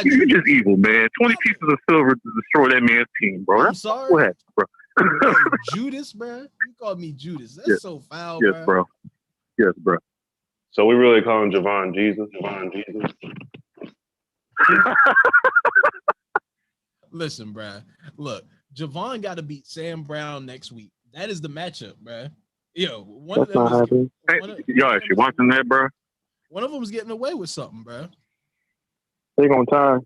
You're just evil, man. 20 pieces of silver to destroy that man's team, bro. I'm sorry. What happened, bro? Judas, bro. You called me Judas. That's so foul, yes, bro. Yes, bro. So we really call him Javon Jesus? Javon Jesus? Listen, bro. Look, Javon got to beat Sam Brown next week. That is the matchup, bro. Yo, one That's of them y'all actually watching that, bro? One of them's getting away with something, bro. They gonna tie.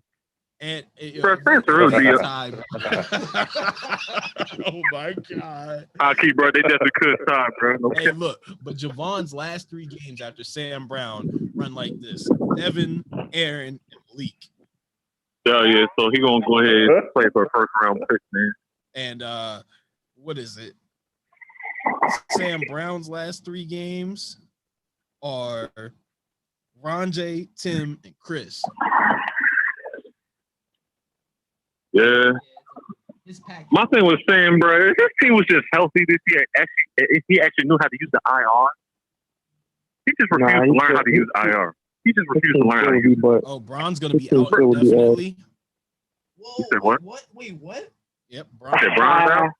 And bro, Spencer would be oh my god! I keep, bro. They definitely could tie, bro. Hey, look, but Javon's last 3 games after Sam Brown run like this: Evan, Aaron, and Malik. Yeah. So he gonna go ahead and play for a first round pick, man. And what is it? Sam Brown's last 3 games are Ronjay, Tim, and Chris. Yeah. My thing was saying, bro, if his team was just healthy this year, if he actually knew how to use the IR, he just refused to learn how to use IR. He just refused to learn how to use it. Oh, Braun's going to be out definitely. Whoa, you said what? Wait, what? Yep, Braun out?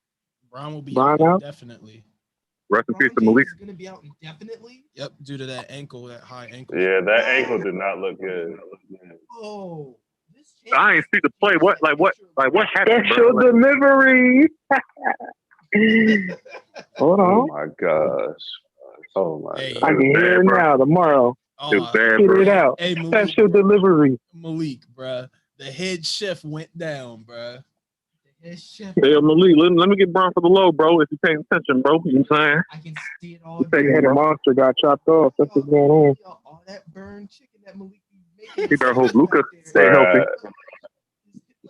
Braun will be out definitely. Rest in peace to Malik. He's going to be out indefinitely? Yep, due to that ankle, that high ankle. Yeah, that ankle did not look good. Oh. I ain't see the play. What happened? Special delivery. Hold on. Oh my gosh. Oh my god. I can hear it now tomorrow. It was bad, Get bro. it out. Hey, Malik, Special delivery. Malik, bruh. The head chef went down, bruh. Hey, Malik, let me get Braun for the low, bro. If you're paying attention, bro. You know what I'm saying? I can see it all. They had a monster got chopped off. That's what's going on. All that burned chicken that Malik He better hope Luka stay healthy.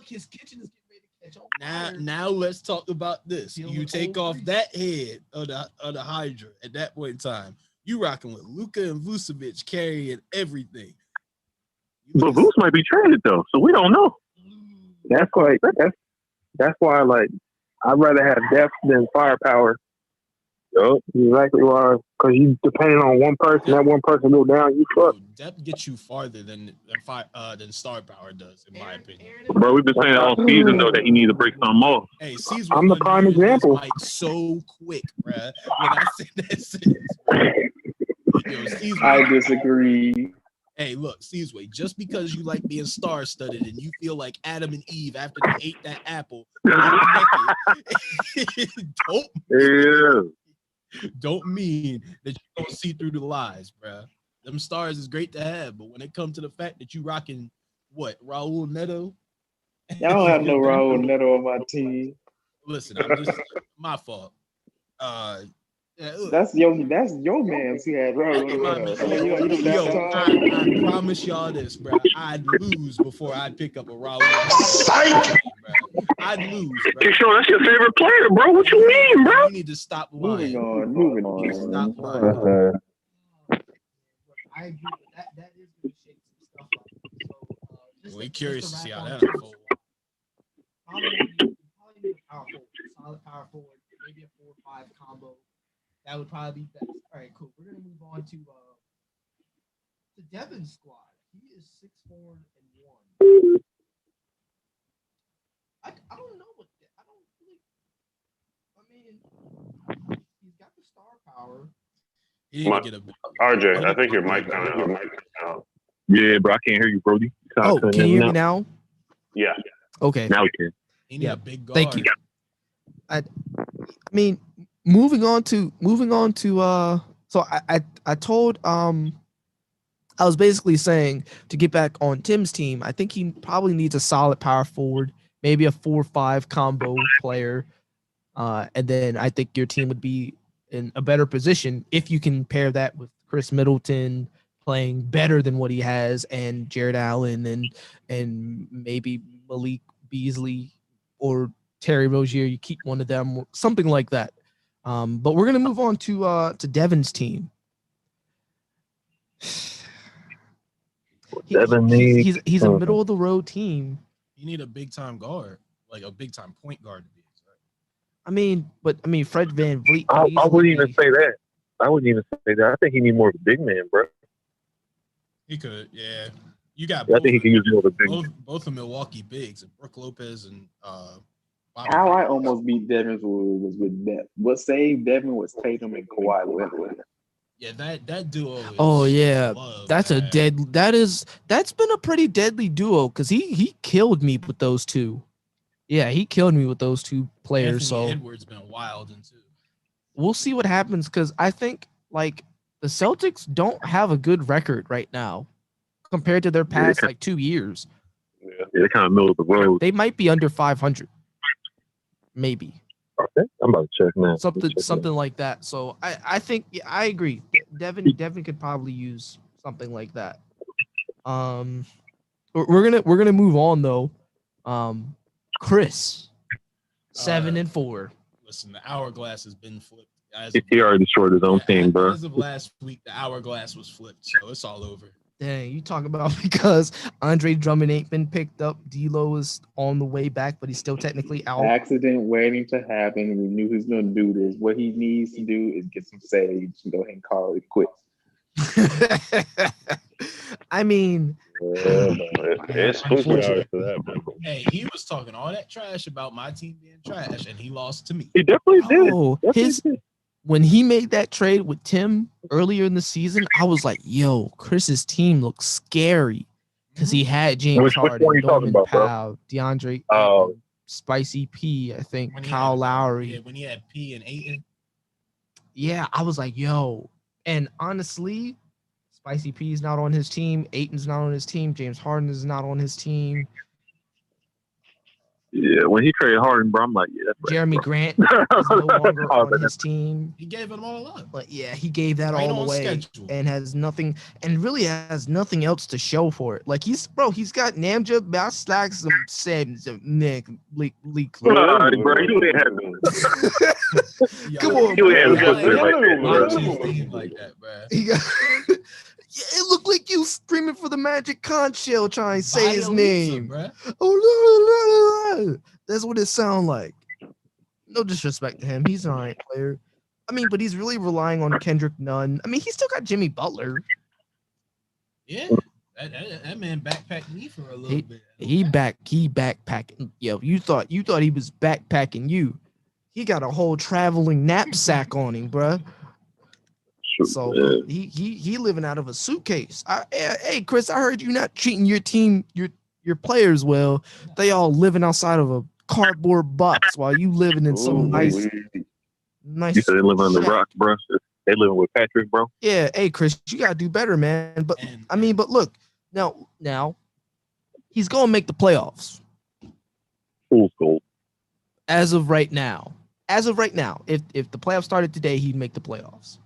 look, his kitchen is getting ready to catch on fire. Now let's talk about this. You take off that head of the Hydra at that point in time. You rocking with Luka and Vucevic carrying everything. But Vuce might be traded though, so we don't know. That's why like I'd rather have depth than firepower. Yup. Exactly why, because you depending on one person, that one person go down, you fuck. Depth gets you farther than star power does, in my opinion. Bro, we've been saying all season though that he needs to break something off. Hey, C's I'm the prime example. Mike so quick, bruh. When I said that sentence, I disagree. Hey, look, Seasway, just because you like being star-studded and you feel like Adam and Eve after they ate that apple, don't mean that you don't see through the lies, bruh. Them stars is great to have, but when it comes to the fact that you rocking what, Raul Neto? I don't have no Raul Neto on my team. Listen, I'm just my fault. That's your man's who had Raul Neto. I promise y'all this, bro. I'd lose before I'd pick up a Raul. I'd lose, bro. Hey, Sean, that's your favorite player, bro. What you mean, bro? You need to stop lying. Moving on. Stop lying. I agree with that. That is going to shake some stuff up. So, we're curious to see how that unfolds. Probably need a power forward, solid power forward, maybe a 4-5 combo. That would probably be best. All right, cool. We're gonna move on to Devin's squad. He is 6-4-1. I don't know what I don't really. I mean, he's got the star power. RJ, I think your mic down. Yeah, bro, I can't hear you, Brody. Oh, can you hear me now? Yeah. Okay. Now we can. He need a big guard. Thank you. I mean, moving on to so I told I was basically saying to get back on Tim's team, I think he probably needs a solid power forward, maybe a 4-5 combo player. And then I think your team would be in a better position if you can pair that with Chris Middleton playing better than what he has, and Jared Allen and maybe Malik Beasley or Terry Rozier. You keep one of them, something like that. But we're gonna move on to Devin's team. He's a middle of the road team. You need a big time guard, like a big time point guard to be. I mean, Fred VanVleet. I wouldn't even say that. I think he needs more of a big man, bro. He could, yeah. You got. I think he can use more of a big man. Both of Milwaukee bigs, and Brook Lopez and. How I almost beat Devin was with that. What saved Devin was Tatum and Kawhi Leonard. Yeah, that duo. That's been a pretty deadly duo because he killed me with those two. Yeah, he killed me with those two players. Anthony so Edwards been wild too. We'll see what happens because I think like the Celtics don't have a good record right now compared to their past 2 years. Yeah, they're kind of middle of the road. They might be under 500, maybe. Okay, I'm about to check now. Something like that. So I think I agree. Devin could probably use something like that. We're gonna move on though. Chris, 7-4. Listen, the hourglass has been flipped. He already destroyed his own team, bro. As of last week, the hourglass was flipped, so it's all over. Dang, you talk about because Andre Drummond ain't been picked up. D'Lo is on the way back, but he's still technically out. Accident waiting to happen. We knew he was going to do this. What he needs to do is get some sage and go ahead and call it quits. I mean, it's spooky hours for that, man. Hey, he was talking all that trash about my team being trash, and he lost to me. He definitely did. When he made that trade with Tim earlier in the season, I was like, "Yo, Chris's team looks scary," because he had James Harden, Norman Powell, DeAndre, Spicy P, I think, Kyle Lowry. Yeah, when he had P and Ayton. Yeah, I was like, "Yo," and honestly, Spicy P is not on his team. Ayton's not on his team. James Harden is not on his team. Yeah, when he traded Harden, bro, I'm like, yeah, that's right, Jeremy bro. Grant is no longer on his team. He gave it all up. But yeah, he gave that Right all on away schedule. and has nothing, and really has nothing else to show for it. Like he's got Namja, Baslax, some Sims, Nick, Leak. Bro, you didn't have to. Come on, You bro. didn't have to like that, like that, bro. He got, yeah, it looked like you screaming for the Magic Conch shell trying to say his name. Bruh. Oh, la, la, la. That's what it sounds like. No disrespect to him. He's an alright player. I mean, but he's really relying on Kendrick Nunn. I mean, he's still got Jimmy Butler. Yeah. That man backpacked me for a little bit. He backpacking. Yo, you thought he was backpacking you. He got a whole traveling knapsack on him, bruh. So he living out of a suitcase. Hey, Chris, I heard you not treating your team, your players well. They all living outside of a cardboard box while you living in some nice. You said they living on the rock, bro. They living with Patrick, bro. Yeah, hey Chris, you gotta do better, man. But I mean, but look, now he's gonna make the playoffs. Cool. As of right now, if the playoffs started today, he'd make the playoffs.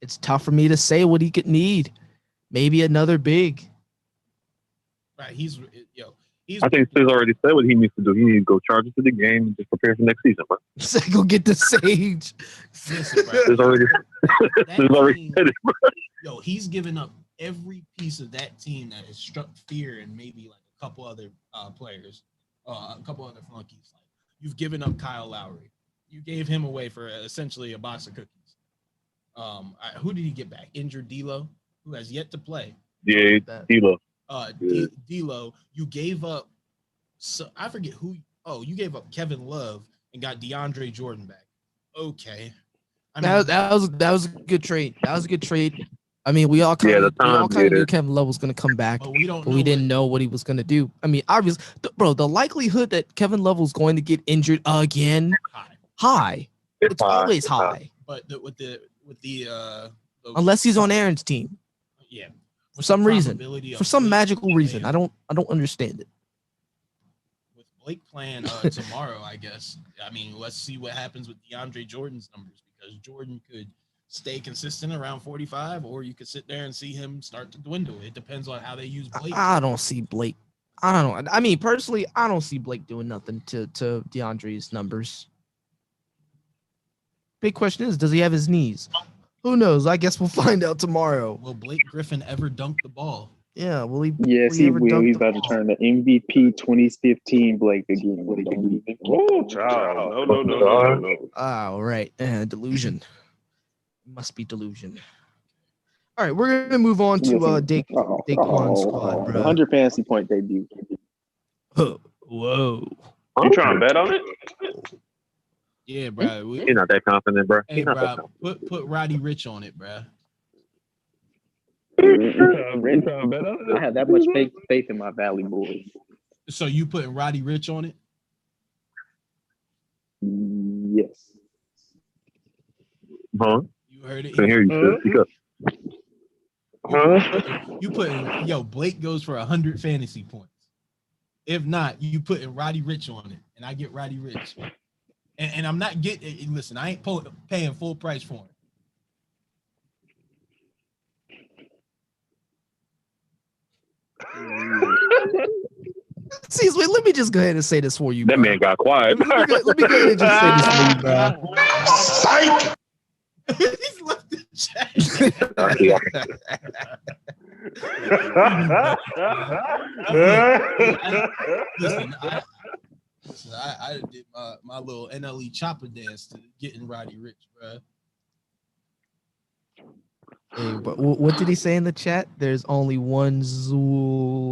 It's tough for me to say what he could need. Maybe another big. Right, I think Sis already said what he needs to do. He needs to go charge it to the game and just prepare for next season, bro. Go get the sage. Listen, bro. Sis already said it, bro. Yo, he's given up every piece of that team that has struck fear and maybe like a couple other players, a couple other flunkies. Like you've given up Kyle Lowry. You gave him away for essentially a box of cookies. Who did he get back? Injured D'Lo, who has yet to play. Yeah, D'Lo. D'Lo, you gave up. So I forget who. Oh, you gave up Kevin Love and got DeAndre Jordan back. Okay, that was a good trade. That was a good trade. I mean, we all kind of knew Kevin Love was going to come back, but we didn't know what he was going to do. I mean, obviously, bro, the likelihood that Kevin Love was going to get injured again, high. It's always high. But with the unless he's on Aaron's team. Yeah. For some reason, for some magical reason, I don't understand it. With Blake playing tomorrow, I guess. I mean, let's see what happens with DeAndre Jordan's numbers, because Jordan could stay consistent around 45, or you could sit there and see him start to dwindle. It depends on how they use Blake. I don't see Blake. I don't know. I mean, personally, I don't see Blake doing nothing to DeAndre's numbers. Big question is, does he have his knees? Who knows? I guess we'll find out tomorrow. Will Blake Griffin ever dunk the ball? Yeah, will he? Yes, he will. He's about to turn the MVP 2015 Blake again. Oh, child. No. Oh, right. Delusion. Must be delusion. All right, we're gonna move on to Daquan squad, bro. 100 fantasy point debut. Whoa. You trying to bet on it? Yeah, bro. He's not that confident, bro. Hey, bro, put Roddy Rich on it, bro. I have that much faith in my Valley boys. So you putting Roddy Rich on it? Yes. Huh? You heard it. I hear you. You putting Blake goes for 100 fantasy points. If not, you putting Roddy Rich on it, and I get Roddy Rich. And I'm not getting. Listen, I ain't paying full price for him. See, wait, let me just go ahead and say this for you. That man got quiet. Let me go ahead and just say this for you, bro. Psych! He's left the chat. Listen, I did my little NLE chopper dance to getting Roddy Rich, bro. Hey, but what did he say in the chat? There's only one Zool.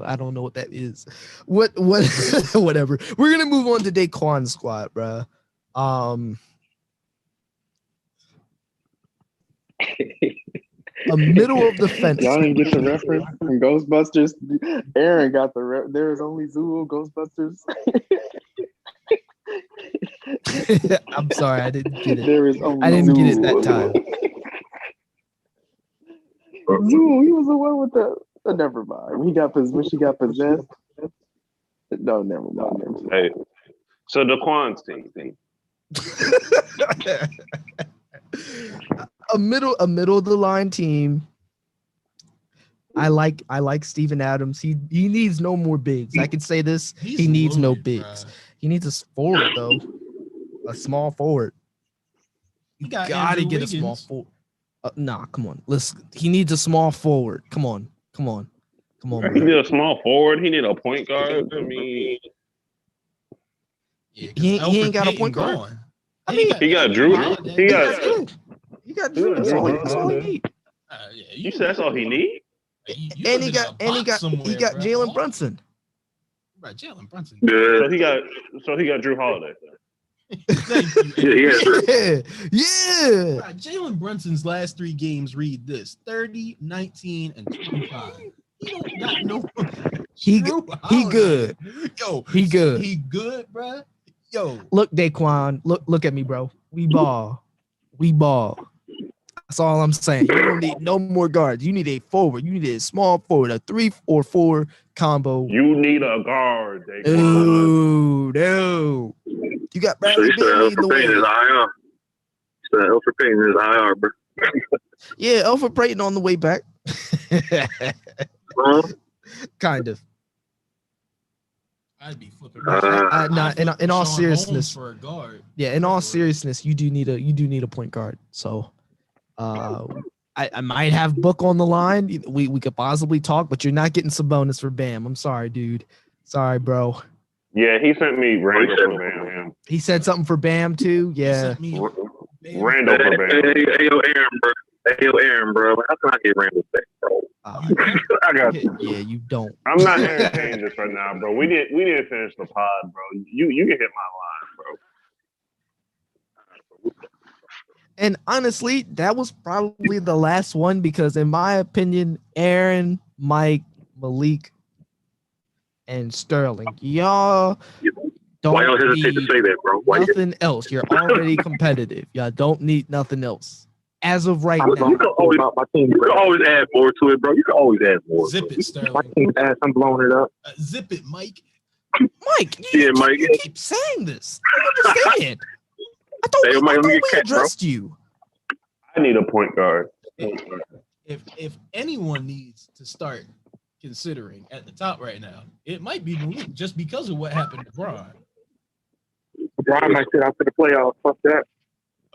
I don't know what that is. What? Whatever. We're gonna move on to Daquan squad, bro. A middle of the fence. Y'all didn't get the reference from Ghostbusters. Aaron got the there is only Zool Ghostbusters. I'm sorry, I didn't get it. There is only I didn't Zool. get it that time. Zool, he was the one with Oh, never mind. When she got possessed. No, never mind. Hey, so the Daquan's team. a middle of the line team. I like Steven Adams. He needs no more bigs. I can say this. He needs no bigs. Bro. He needs a forward though. A small forward. You gotta get a small forward. Nah, come on. Listen, he needs a small forward. Come on. Bro. He need a small forward. He need a point guard. I mean, he ain't got a point guard. I mean, he got Drew. He got Drew. That's all he need. You said that's all he need. And he got Jalen Brunson. Right, Jalen Brunson. Yeah. So he got Drew Holiday. Yeah. Right, Jalen Brunson's last 3 games read this: 30, 19, and 25. He don't got no. He good. Yo, he good. He good, bro. Yo, look, Daquan. Look at me, bro. We ball. That's all I'm saying. You don't need no more guards. You need a forward. You need a small forward, a 3 or 4 combo. You need a guard, Daquan. Ooh, no. You got Bradley Beal leading the way. Alfred Payne is IR, bro. Yeah, Alfred Payton on the way back. Kind of. I'd be flipping. In all seriousness, for a guard. Yeah, in all seriousness, you do need a point guard. So, I might have Book on the line. We could possibly talk, but you're not getting Sabonis for Bam. I'm sorry, dude. Sorry, bro. Yeah, he sent me Randall for Bam. He said something for Bam too. Yeah. Randall for Bam. Hey, Aaron, bro. How can I get Randall back, bro? I got you. Yeah, you don't. I'm not entertaining this right now, bro. We didn't finish the pod, bro. You can hit my line, bro. And honestly, that was probably the last one because, in my opinion, Aaron, Mike, Malik, and Sterling, y'all don't Why y'all hesitate to say that, bro? Nothing else. You're already competitive. Y'all don't need nothing else. As of right now. You can always add more to it, bro. You can always add more. Zip it, Sterling. My team has some blowing it up. Zip it, Mike. Mike, Mike. You keep saying this. I understand. I thought we addressed you. I need a point guard. If anyone needs to start considering at the top right now, it might be Malik just because of what happened to Bron. Bron might sit out for the playoffs. Fuck that.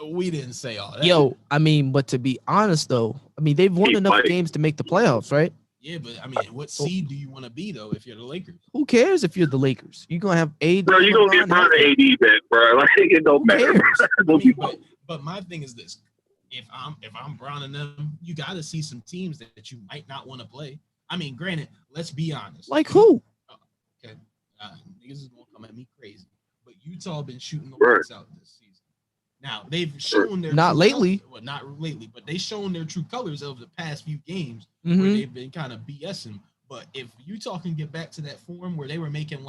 We didn't say all that. Yo, I mean, but to be honest though, I mean they've won enough games to make the playoffs, right? Yeah, but I mean, what seed do you want to be though if you're the Lakers? Who cares if you're the Lakers? You're gonna have AD. Bro, you're gonna get Bron and AD back, bro. Like it don't matter. I mean, but my thing is this: if I'm Bron and them, you got to see some teams that you might not want to play. I mean, granted, let's be honest. Like who? Okay, niggas is gonna come at me crazy, but Utah been shooting the lights out this season. Now they've shown their not lately. Not lately, but they've shown their true colors over the past few games where they've been kind of BSing. But if Utah can get back to that form where they were making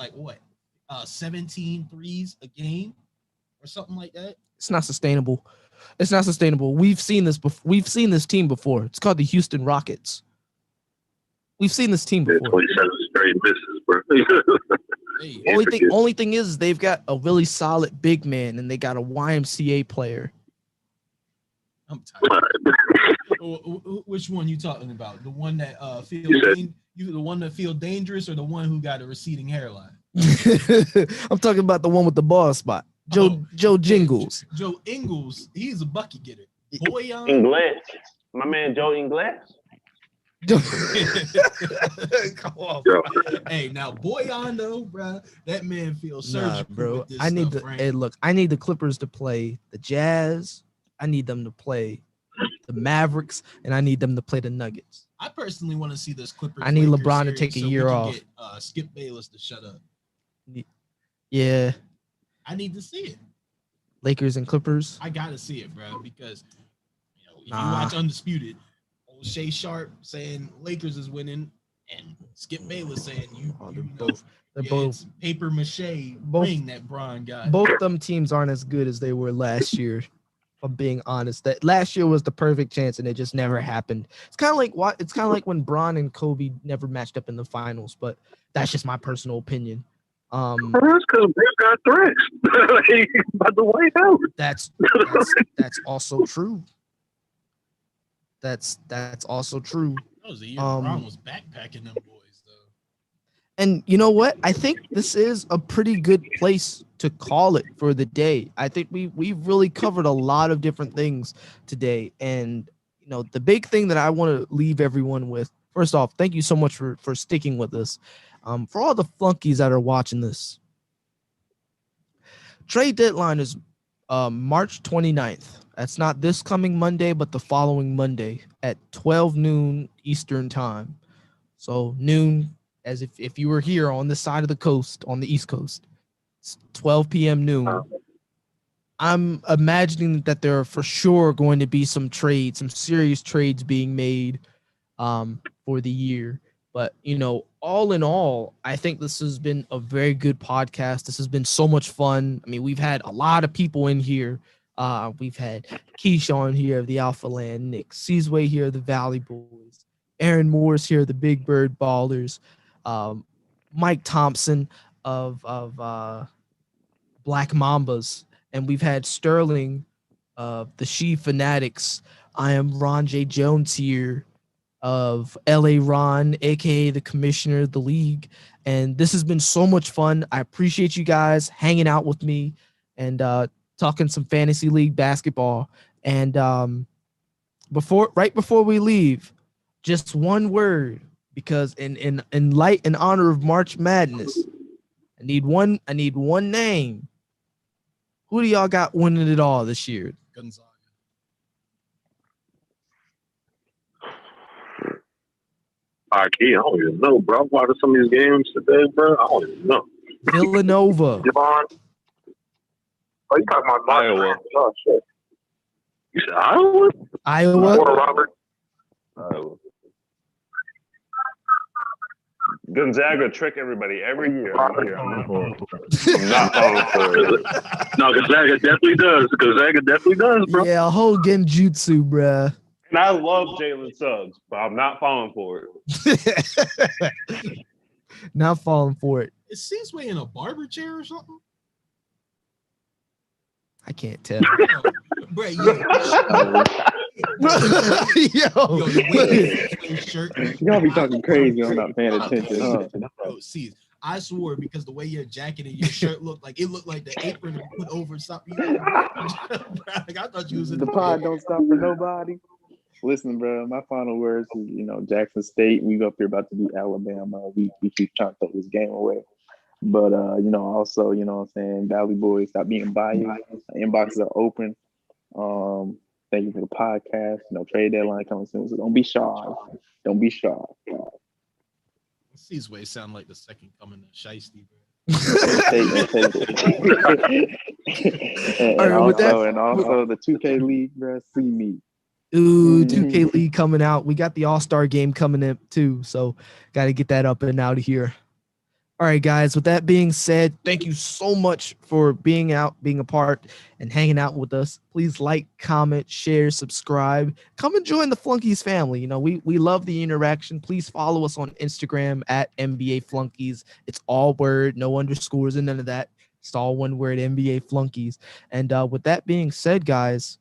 17 threes a game or something like that, it's not sustainable. It's not sustainable. We've seen this before. We've seen this team before. It's called the Houston Rockets. We've seen this team before. 27 straight misses, bro. Only thing is they've got a really solid big man and they got a YMCA player. I'm tired. Which one you talking about? The one that the one that feel dangerous, or the one who got a receding hairline? I'm talking about the one with the bald spot. Joe Jingles. Joe Ingles. He's a bucket getter. Boyan. Ingles. My man Joe Ingles. Come on, hey, now Boyan though, bro, that man feels surgical, bro. With this I need stuff, Hey, look, I need the Clippers to play the Jazz. I need them to play the Mavericks, and I need them to play the Nuggets. I personally want to see this Clippers. I need Lakers LeBron to take a year off. Get, Skip Bayless to shut up. Yeah, I need to see it. Lakers and Clippers. I gotta see it, bro, because if you watch Undisputed. Shay Sharp saying Lakers is winning, and Skip Bayless saying they're both paper mache ring that Bron got. Both them teams aren't as good as they were last year. I'm being honest. That last year was the perfect chance, and it just never happened. It's kind of like what it's kind of like when Bron and Kobe never matched up in the finals, but that's just my personal opinion. That's because they got threats by the White House. That's also true. That's also true. That was the year Bron was backpacking them boys, though. And you know what? I think this is a pretty good place to call it for the day. I think we've really covered a lot of different things today. And you know, the big thing that I want to leave everyone with, first off, thank you so much for sticking with us. For all the flunkies that are watching this, trade deadline is March 29th. That's not this coming Monday, but the following Monday at 12 noon Eastern time. So noon, as if you were here on this side of the coast, on the East Coast, it's 12 p.m. noon. I'm imagining that there are for sure going to be some serious trades being made for the year. But, you know, all in all, I think this has been a very good podcast. This has been so much fun. I mean, we've had a lot of people in here. We've had Keyshawn here of the Alpha Land, Nick Seasway here of the Valley Boys, Aaron Morris here of the Big Bird Ballers, Mike Thompson of Black Mambas, and we've had Sterling of the She Fanatics. I am Ron J. Jones here of LA Ron, aka the commissioner of the league. And this has been so much fun. I appreciate you guys hanging out with me and talking some fantasy league basketball. And right before we leave, just one word, because in light and honor of March Madness, I need one name. Who do y'all got winning it all this year? Gonzaga. I don't even know, bro. I'm watching some of these games today, bro. I don't even know. Villanova. Devon. Oh, you talking about Iowa? Oh shit. You said Iowa? Iowa. Or Robert. Iowa. Gonzaga trick everybody every year. I'm not falling for it. No, Gonzaga definitely does. Gonzaga definitely does, bro. Yeah, a whole genjutsu, bruh. And I love Jalen Suggs, but I'm not falling for it. Not falling for it. Is Seasway in a barber chair or something? I can't tell. Bro, yo, y'all be talking crazy. I'm not paying attention. Bro, see, I swore because the way your jacket and your shirt looked like the apron you put over something. Like, I thought you was in the pod. Don't stop for nobody. Listen, bro. My final words is, Jackson State. We up here about to beat Alabama. We keep trying to take this game away. But also, what I'm saying, Valley Boys, stop being biased. Inboxes are open. Thank you for the podcast. Trade deadline coming soon, so don't be shy. Don't be shy. Seasway sound like the second coming of Shiesty, bro. and also the 2K League, bro. See me. Ooh, 2K League coming out. We got the All-Star game coming up too, so got to get that up and out of here. All right, guys, with that being said, thank you so much for being a part, and hanging out with us. Please like, comment, share, subscribe. Come and join the Flunkies family. We love the interaction. Please follow us on Instagram at NBA Flunkies. It's all word, no underscores and none of that. It's all one word, NBA Flunkies. And with that being said, guys,